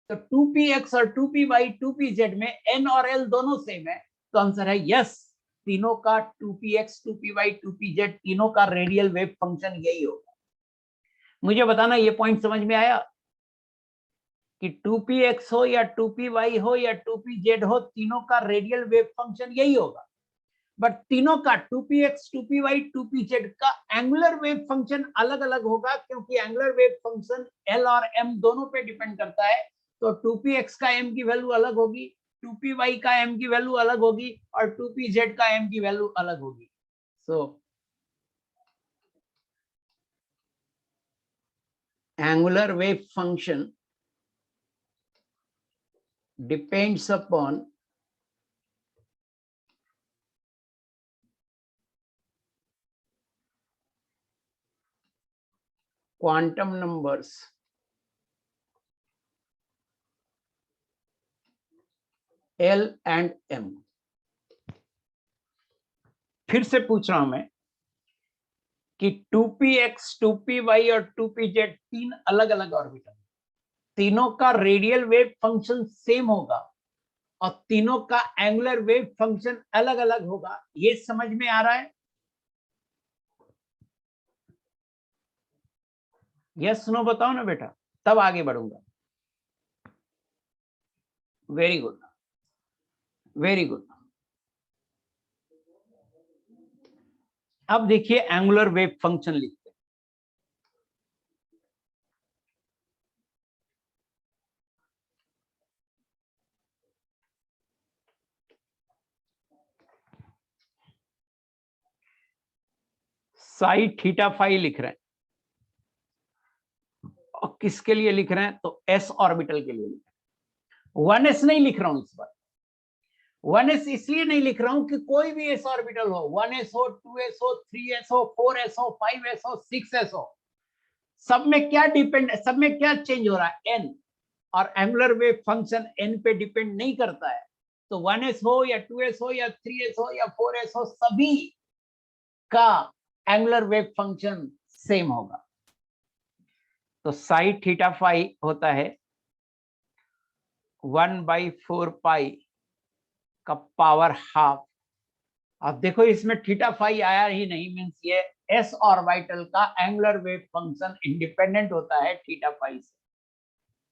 तो 2px और 2py 2pz में n और l दोनों सेम है, तो आंसर है यस, तीनों का 2px 2py 2pz तीनों का रेडियल वेव फंक्शन यही होगा। मुझे बताना ये पॉइंट समझ में आया कि 2px हो या 2py हो या 2pz हो, तीनों का रेडियल वेव फंक्शन यही होगा, बट तीनों का 2px 2py 2pz का एंगुलर वेव फंक्शन अलग अलग होगा, क्योंकि एंगुलर वेव फंक्शन l और m दोनों पे डिपेंड करता है। तो 2px का m की वैल्यू अलग होगी, 2py का m की वैल्यू अलग होगी और 2pz का m की वैल्यू अलग होगी। So angular wave function depends upon quantum numbers L and M। फिर से पूछ रहा हूं मैं कि 2px 2py और 2pz तीन अलग अलग ऑर्बिटल, तीनों का रेडियल वेव फंक्शन सेम होगा और तीनों का एंगुलर वेव फंक्शन अलग अलग होगा, ये समझ में आ रहा है? यस नो बताओ ना बेटा, तब आगे बढ़ूंगा। Very good, very good. अब देखिए एंगुलर वेव फंक्शन लिखते हैं। साई थीटा फाई लिख रहे हैं, और किसके लिए लिख रहे हैं? तो एस ऑर्बिटल के लिए लिख रहे हैं। 1s नहीं लिख रहा हूं इस बार, 1s इसलिए नहीं लिख रहा हूं कि कोई भी एस ऑर्बिटल हो, 1s हो, 2s हो, 3s हो, 4s हो, 5s हो, 6s हो, सब में क्या डिपेंड, सब में क्या चेंज हो रहा है? n, और एंगुलर वेव फंक्शन n पे डिपेंड नहीं करता है। तो 1s हो या 2s हो या 3s हो या 4s हो, सभी का एंगुलर वेव फंक्शन सेम होगा। तो साई थीटा फाई होता है 1/4 पाई का पावर हाफ। अब देखो इसमें थीटा फाई आया ही नहीं, मींस ये एस ऑर्बिटल का एंगुलर वेव फंक्शन इंडिपेंडेंट होता है थीटा फाई से,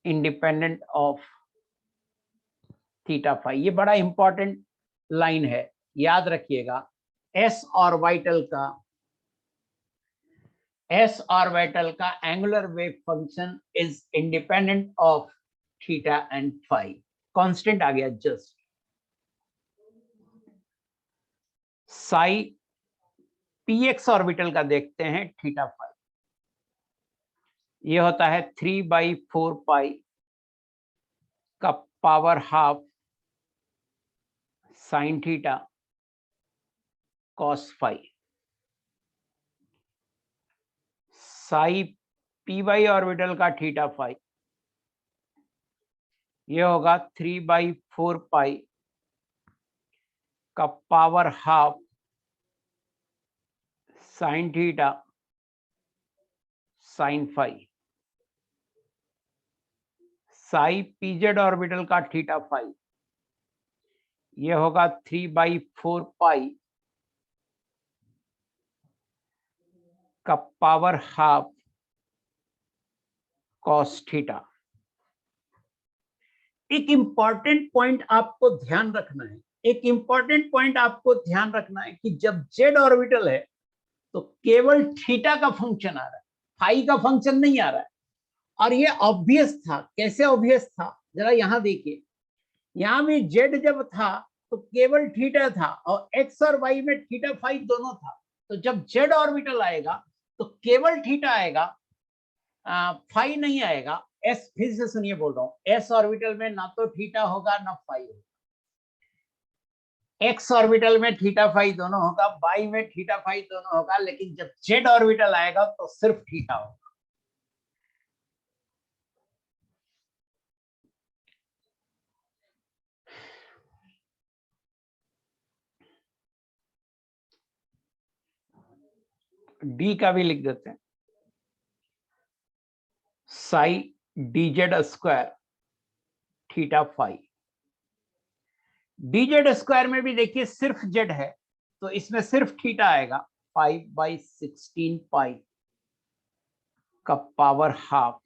इंडिपेंडेंट ऑफ थीटा फाई। ये बड़ा इंपॉर्टेंट लाइन है, याद रखिएगा। एस ऑर्बिटल का angular wave function is independent of theta and phi. Constant आ गया जस्ट। साई px ऑर्बिटल का देखते हैं थीटा फाई, ये होता है 3/4 पाई का power half sine theta cos phi. Psi p y orbital का थीटा फाई ये होगा 3/4 पाई का power half sine theta sine phi. Psi p z orbital का थीटा फाई ये होगा 3/4 पाई का पावर हाफ कॉस थीटा। एक इंपॉर्टेंट पॉइंट आपको ध्यान रखना है, एक इंपॉर्टेंट पॉइंट आपको ध्यान रखना है कि जब जेड ऑर्बिटल है तो केवल थीटा का फंक्शन आ रहा है, फाई का फंक्शन नहीं आ रहा है। और ये ऑब्वियस था। कैसे ऑब्वियस था, जरा यहां देखिए, यहां भी जेड जब था तो केवल थीटा था और एक्स और वाई में थीटा फाई दोनों था। तो जब जेड ऑर्बिटल आएगा तो केवल थीटा आएगा, फाई नहीं आएगा। एस, फिर से सुनिए बोल रहा हूं, एस ऑर्बिटल में ना तो थीटा होगा ना फाई होगा। एक्स ऑर्बिटल में थीटा फाई दोनों होगा, वाई में थीटा फाई दोनों होगा, लेकिन जब जेड ऑर्बिटल आएगा तो सिर्फ थीटा होगा। डी का भी लिख देते हैं, psi d z square theta phi. D z square में भी देखिए सिर्फ जेड है तो इसमें सिर्फ थीटा आएगा, 5/16 पाई का power half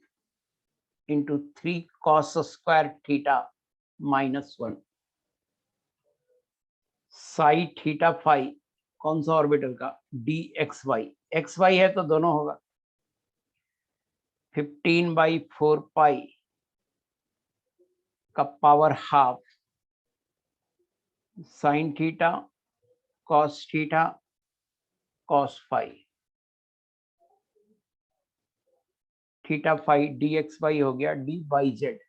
into 3 cos square theta -1। Psi theta phi कौन सा ऑर्बिटल का, d x y. X y है तो दोनों होगा, 15/4 पाई का power half sine theta cos theta cos phi. Theta phi d x y हो गया d y z.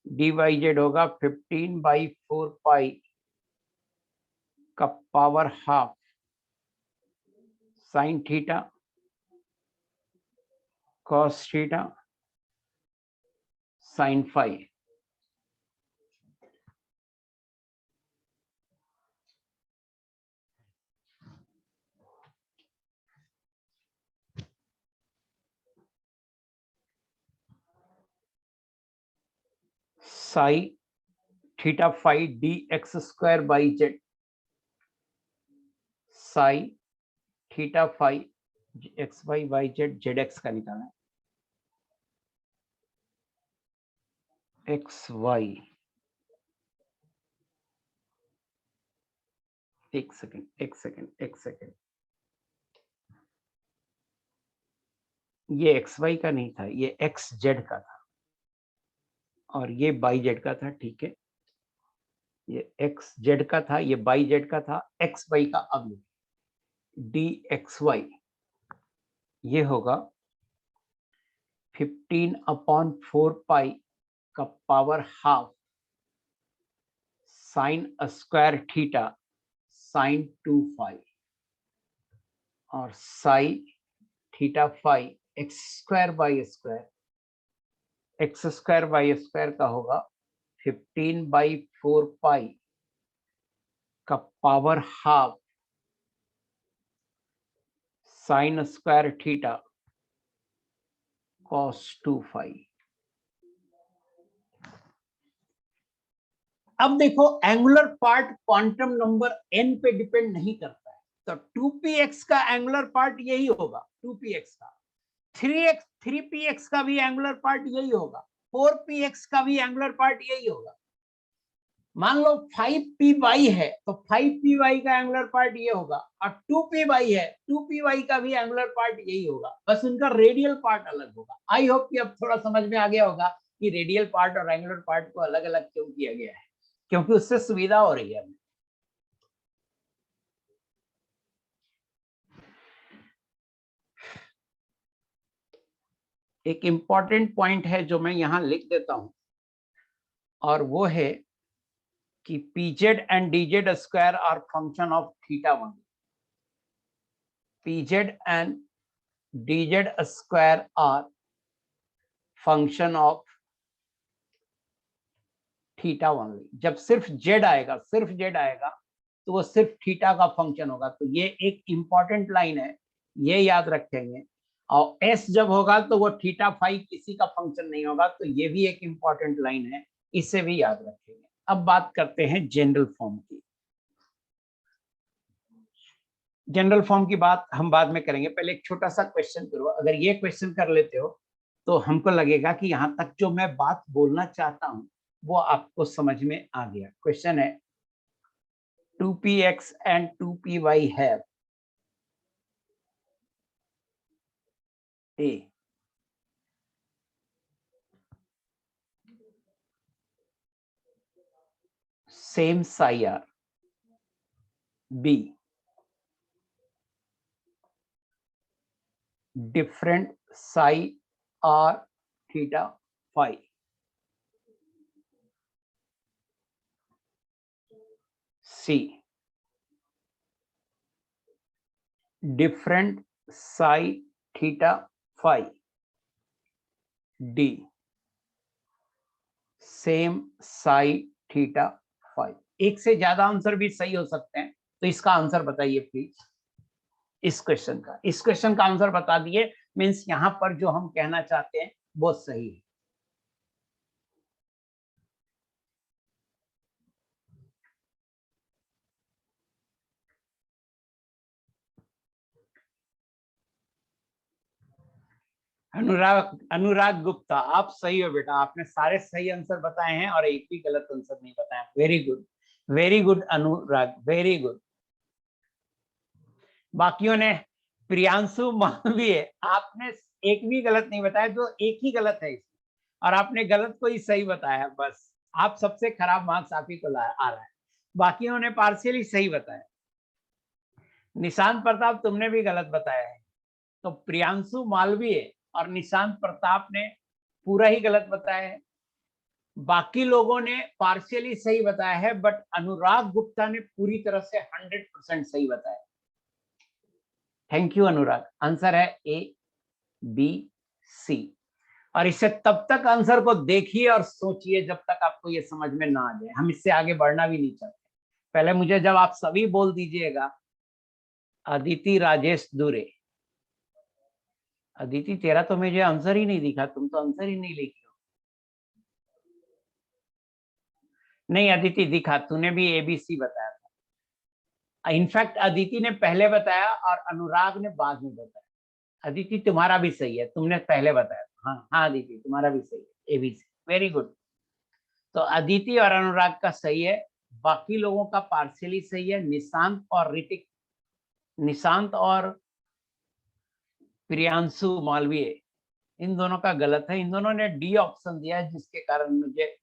D y z होगा 15/4 पाई का power half sine theta cos theta sine phi. Psi theta phi d x square by z. Psi theta phi x y y z, z x का निकालना है, एक्स वाई। एक सेकेंड एक सेकेंड एक सेकेंड, ये एक्स वाई का नहीं था, ये एक्स जेड का था और ये बाई जेड का था। ठीक है, ये एक्स जेड का था, ये बाई जेड का था, एक्स वाई का। अब डी एक्स वाई ये होगा 15/4 पाई का power half sine square theta sine 2 phi और psi theta phi x square by square, x square by square का होगा 15/4 पाई का power half sine square theta cos 2 phi. अब देखो, angular part quantum number n पे डिपेंड नहीं करता है, तो 2px का एंगुलर पार्ट यही होगा, 2px का। 3px का भी एंगुलर पार्ट यही होगा, 4px का भी एंगुलर पार्ट यही होगा। मान लो 5py है तो 5py का एंगुलर पार्ट ये होगा, और 2py है 2py का भी एंगुलर पार्ट यही होगा, बस उनका रेडियल पार्ट अलग होगा। आई होप कि अब थोड़ा समझ में आ गया होगा कि रेडियल पार्ट और एंगुलर पार्ट को अलग अलग क्यों किया गया है, क्योंकि उससे सुविधा हो रही है। एक इंपॉर्टेंट पॉइंट है जो मैं यहां लिख देता हूं, और वो है कि pz and dz square are function of theta 1। pz and dz square are function of theta only. जब सिर्फ z आएगा, सिर्फ z आएगा तो वो सिर्फ थीटा का फंक्शन होगा। तो ये एक इंपॉर्टेंट लाइन है, ये याद रखेंगे। और s जब होगा तो वो थीटा फाई किसी का फंक्शन नहीं होगा। तो ये भी एक इंपॉर्टेंट लाइन है, इसे भी याद रखेंगे। अब बात करते हैं जनरल फॉर्म की। जनरल फॉर्म की बात हम बाद में करेंगे, पहले एक छोटा सा क्वेश्चन करो। अगर ये क्वेश्चन कर लेते हो तो हमको लगेगा कि यहां तक जो मैं बात बोलना चाहता हूं वो आपको समझ में आ गया। क्वेश्चन है 2px and 2py have a same psi r, b different psi r theta phi, c different psi theta phi, d same psi theta phi। एक से ज्यादा आंसर भी सही हो सकते हैं, तो इसका आंसर बताइए प्लीज। इस क्वेश्चन का आंसर बता दिए, मीन्स यहां पर जो हम कहना चाहते हैं वो सही है। अनुराग गुप्ता, आप सही हो बेटा, आपने सारे सही आंसर बताए हैं और एक भी गलत आंसर नहीं बताया। वेरी गुड अनुराग, वेरी गुड। बाकियों ने प्रियांशु मालवीय, आपने एक भी गलत नहीं बताया, तो एक ही गलत है इसमें, और आपने गलत को ही सही बताया। बस आप सबसे खराब मार्क्स आप ही को आ रहा है, बाकियों ने पार्शियली सही बताया। निशांत प्रताप, तुमने भी गलत बताया है। तो प्रियांशु मालवीय और निशांत प्रताप ने पूरा ही गलत बताया है, बाकी लोगों ने पार्शियली सही बताया है, बट अनुराग गुप्ता ने पूरी तरह से 100% सही बताया। Thank you Anurag. आंसर है ए बी सी। और इसे तब तक आंसर को देखिए और सोचिए जब तक आपको ये समझ में ना आ जाए। हम इससे आगे बढ़ना भी नहीं चाहते। पहले मुझे जब आप सभी बोल दीजिएगा, अदिति राजेश दुरे। अदिति, तेरा तो मुझे आंसर ही नहीं दिखा, तुम तो आंसर ही नहीं लिखी हो। नहीं अदिति दिखा, तूने भी एबीसी बताया था। इनफैक्ट अदिति ने पहले बताया और अनुराग ने बाद में बताया। अदिति तुम्हारा भी सही है, तुमने पहले बताया। हाँ हाँ अदिति, तुम्हारा भी सही है, एबीसी, वेरी गुड। तो अदिति और अनुराग का सही है, बाकी लोगों का पार्शियली सही है। निशांत और प्रियांशु मालवीय, इन दोनों का गलत है। इन दोनों ने डी ऑप्शन दिया है, जिसके कारण मुझे,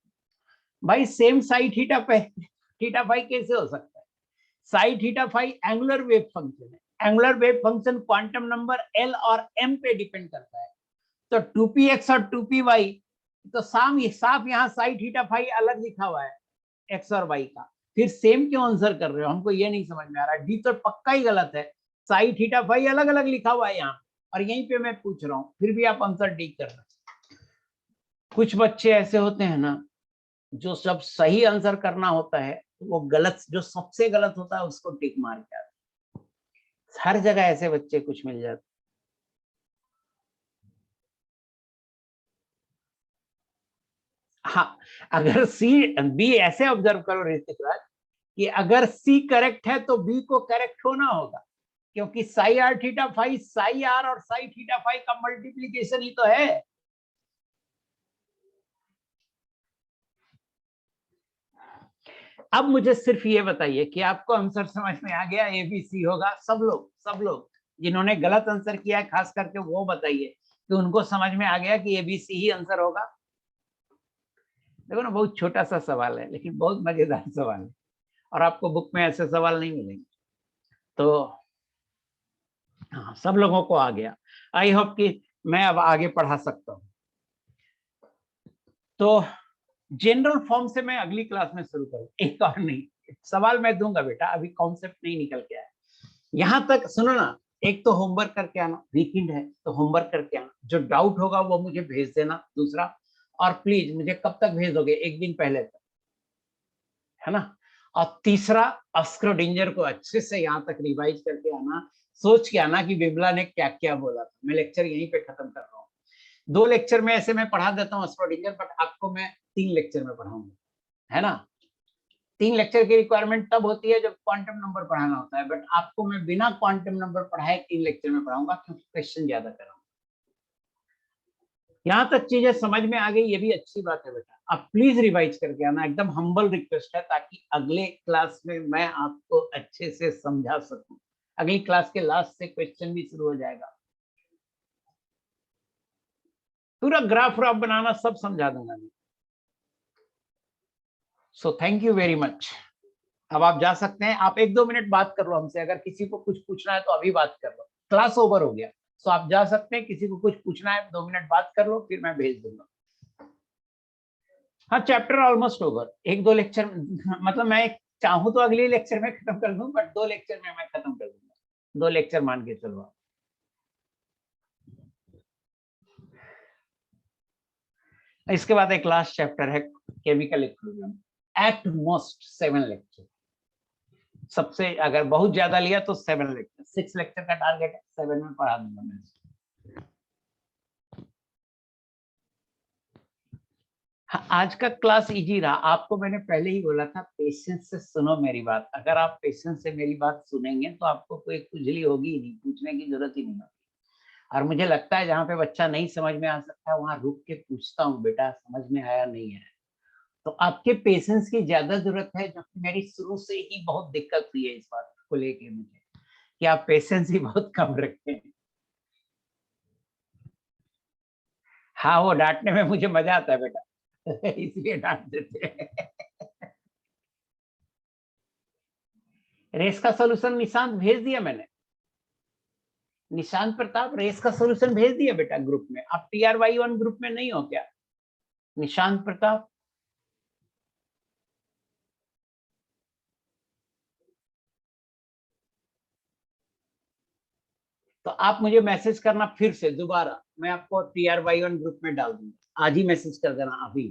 भाई सेम साई थीटा पे थीटा फाई कैसे हो सकता है? Psi theta phi angular wave function है। Angular wave function quantum number L और एम पे डिपेंड करता है। तो 2px और 2py, तो साफ यहाँ साई थीटा फाई अलग लिखा हुआ है एक्स और वाई का, फिर सेम क्यों आंसर कर रहे हो? हमको ये नहीं समझ में आ रहा। डी तो पक्का ही गलत है, साई थीटा फाई अलग अलग लिखा हुआ है यहाँ, और यहीं पे मैं पूछ रहा हूँ, फिर भी आप आंसर डी कर रहे हैं। कुछ बच्चे ऐसे होते हैं ना, जो सब सही आंसर करना होता है वो गलत, जो सबसे गलत होता है उसको टिक मार के आते। हर जगह ऐसे बच्चे कुछ मिल जाते। हाँ, अगर सी बी, ऐसे ऑब्जर्व करो ऋतिक राज, कि अगर सी करेक्ट है तो बी को करेक्ट होना होगा, क्योंकि psi are theta phi, psi r और साई थीटा फाई का मल्टीप्लीकेशन ही तो है। अब मुझे सिर्फ ये बताइए कि आपको आंसर समझ में आ गया, एबीसी होगा। सब लोग जिन्होंने गलत आंसर किया है, खास करके वो बताइए कि उनको समझ में आ गया कि एबीसी ही आंसर होगा। देखो ना, बहुत छोटा सा सवाल है लेकिन बहुत मजेदार सवाल है, और आपको बुक में ऐसे सवाल नहीं मिलेंगे। तो हाँ, सब लोगों को आ गया। आई होप कि मैं अब आगे पढ़ा सकता हूँ। तो जनरल फॉर्म से मैं अगली क्लास में शुरू करूँ, एक और नहीं, सवाल मैं दूंगा बेटा, अभी कॉन्सेप्ट नहीं निकल के आया। यहां तक सुनो ना, एक तो होमवर्क करके आना, वीकेंड है तो होमवर्क करके आना, जो डाउट होगा वो मुझे भेज देना दूसरा, और प्लीज मुझे कब तक भेज दोगे, एक दिन पहले तक, है ना। और तीसरा, स्क्रोडिंजर को अच्छे से यहाँ तक रिवाइज करके आना, सोच के आना कि बिमला ने क्या क्या बोला था। मैं लेक्चर यहीं पे खत्म कर रहा हूँ। 2 लेक्चर में ऐसे मैं पढ़ा देता हूँ स्क्रोडिंजर, बट आपको मैं 3 लेक्चर में पढ़ाऊंगा, है ना। 3 लेक्चर की रिक्वायरमेंट तब होती है जब क्वांटम नंबर पढ़ाना होता है, बट आपको मैं बिना क्वांटम नंबर पढ़ाए 3 लेक्चर में पढ़ाऊंगा, क्योंकि क्वेश्चन ज्यादा कराऊंगा। यहाँ तक चीजें समझ में आ गई, ये भी अच्छी बात है बेटा। आप प्लीज रिवाइज करके आना, एकदम हम्बल रिक्वेस्ट है, ताकि अगले क्लास में मैं आपको अच्छे से समझा सकूं। अगली क्लास के लास्ट से क्वेश्चन भी शुरू हो जाएगा, पूरा ग्राफ व्राफ बनाना सब समझा दूंगा मैं। So thank you very much. अब आप जा सकते हैं, आप 1-2 मिनट बात कर लो हमसे, अगर किसी को कुछ पूछना है तो अभी बात कर लो, क्लास ओवर हो गया। सो आप जा सकते हैं, किसी को कुछ पूछना है 2 मिनट बात कर लो, फिर मैं भेज दूंगा। हाँ, चैप्टर ऑलमोस्ट ओवर, 1-2 लेक्चर मतलब मैं चाहूँ तो अगले लेक्चर में खत्म कर दूं, बट 2 लेक्चर में मैं खत्म कर दूंगा, 2 लेक्चर मान के चलो। इसके बाद एक लास्ट चैप्टर है chemical equilibrium, at most 7 lecture, सबसे अगर बहुत ज्यादा लिया तो 7 लेक्चर, 6 लेक्चर का टारगेट है, 7 में पढ़ा दूंगा मैं। हाँ, आज का क्लास इजी रहा, आपको मैंने पहले ही बोला था पेशेंस से सुनो मेरी बात। अगर आप पेशेंस से मेरी बात सुनेंगे तो आपको कोई खुजली होगी ही नहीं, पूछने की जरूरत ही नहीं होगी। और मुझे लगता है जहाँ पे बच्चा नहीं समझ में आ सकता है वहां रुक के पूछता हूँ, बेटा समझ में आया नहीं है। तो आपके पेशेंस की ज्यादा जरूरत है, जो कि मेरी शुरू से ही बहुत दिक्कत हुई है इस बात को लेके मुझे, कि आप पेशेंस ही बहुत कम रखते हैं। हाँ, वो डांटने में मुझे मजा आता है बेटा इसलिए डांट देते हैं। रेस का सॉल्यूशन निशांत भेज दिया मैंने, निशांत प्रताप रेस का सॉल्यूशन भेज दिया बेटा ग्रुप में। आप TRY1 ग्रुप में नहीं हो क्या, निशांत प्रताप? तो आप मुझे मैसेज करना फिर से दोबारा, मैं आपको TRY1 ग्रुप में डाल दूंगा, आज ही मैसेज कर देना अभी।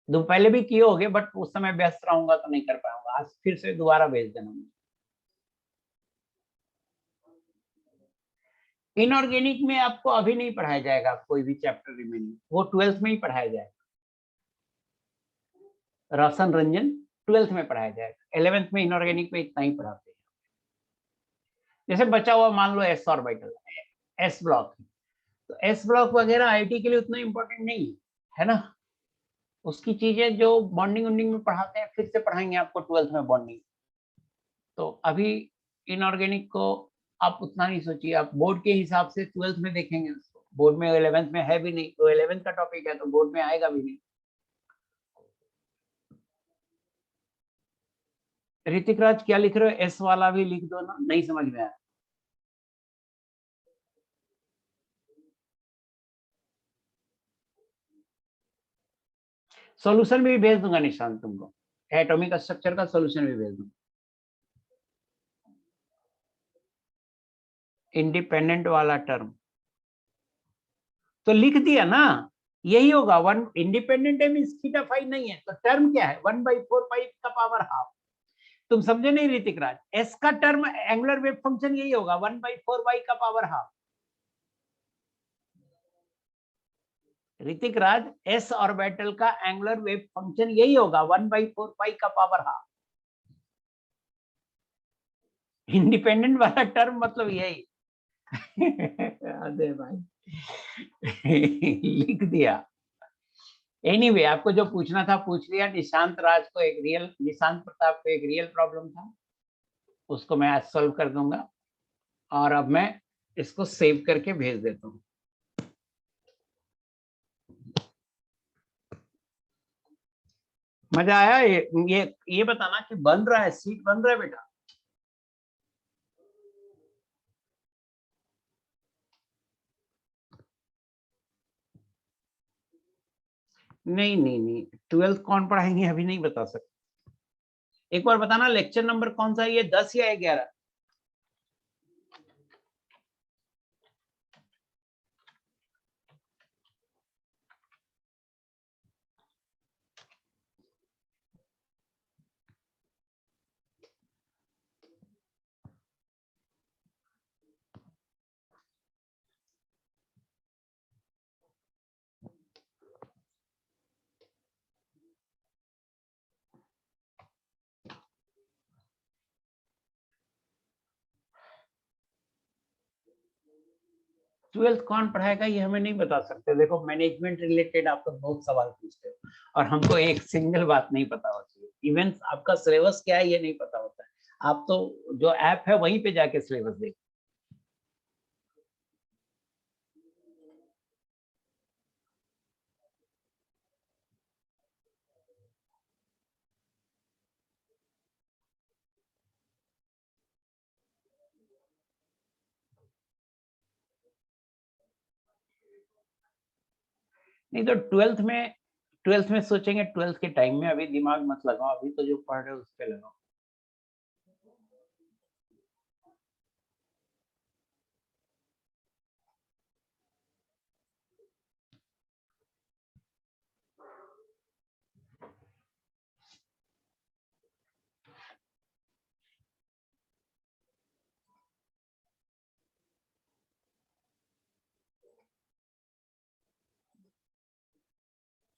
दो पहले भी किए होगे, बट उस समय व्यस्त रहूंगा तो नहीं कर पाऊंगा, आज फिर से दोबारा भेज देना मुझे। इनऑर्गेनिक में आपको अभी नहीं पढ़ाया जाएगा कोई भी चैप्टर रिमेनिंग, वो 12th में ही पढ़ाया जाएगा। रोशन रंजन 12th में पढ़ाया जाएगा, 11th में इनऑर्गेनिक में इतना ही पढ़ाते हैं। जैसे बचा हुआ मान लो एस ऑर्बिटल, एस ब्लॉक, तो एस ब्लॉक वगैरह आईटी के लिए उतना इंपॉर्टेंट नहीं है ना। उसकी चीजें जो बॉन्डिंग वॉन्डिंग में पढ़ाते हैं फिर से पढ़ाएंगे आपको 12th में बॉन्डिंग। तो अभी इनऑर्गेनिक को आप उतना नहीं सोचिए, आप बोर्ड के हिसाब से 12th में देखेंगे उसको, बोर्ड में 11th में है भी नहीं, तो 11th का टॉपिक है तो बोर्ड में आएगा भी नहीं। ऋतिक राज क्या लिख रहे हो, एस वाला भी लिख दो ना, नहीं समझ में आया। सॉल्यूशन भी भेज दूंगा निशांत तुमको, एटॉमिक स्ट्रक्चर का सॉल्यूशन भी भेज दूंगा। इंडिपेंडेंट वाला टर्म तो लिख दिया ना, यही होगा। वन इंडिपेंडेंट है मींस थीटा फाई नहीं है, तो टर्म क्या है, 1/4 पाई का पावर हाफ। तुम समझे नहीं ऋतिक राज, एस का टर्म एंगुलर वेव फंक्शन यही होगा, 1/4 वाई का पावर हाफ। ऋतिक राज, एस ऑर्बिटल का एंगुलर वेव फंक्शन यही होगा, 1/4 पाई का पावर हाफ। इंडिपेंडेंट वाला टर्म मतलब यही अरे भाई लिख दिया। एनीवे आपको जो पूछना था पूछ लिया। निशांत प्रताप को एक रियल प्रॉब्लम था, उसको मैं आज सॉल्व कर दूंगा, और अब मैं इसको सेव करके भेज देता हूँ। मजा आया? ये बताना कि बन रहा है, सीट बन रहा है बेटा? नहीं नहीं नहीं, 12th कौन पढ़ाएंगे अभी नहीं बता सकते। एक बार बताना लेक्चर नंबर कौन सा है, ये 10 या 11? ट्वेल्थ कौन पढ़ाएगा ये हमें नहीं बता सकते। देखो मैनेजमेंट रिलेटेड आप तो बहुत सवाल पूछते हो और हमको एक सिंगल बात नहीं पता होती है। इवन आपका सिलेबस क्या है ये नहीं पता होता है। आप तो जो ऐप है वहीं पे जाके सिलेबस देखो। नहीं तो ट्वेल्थ में सोचेंगे, ट्वेल्थ के टाइम में अभी दिमाग मत लगाओ, अभी तो जो पढ़ रहे हो उस पे लगाओ।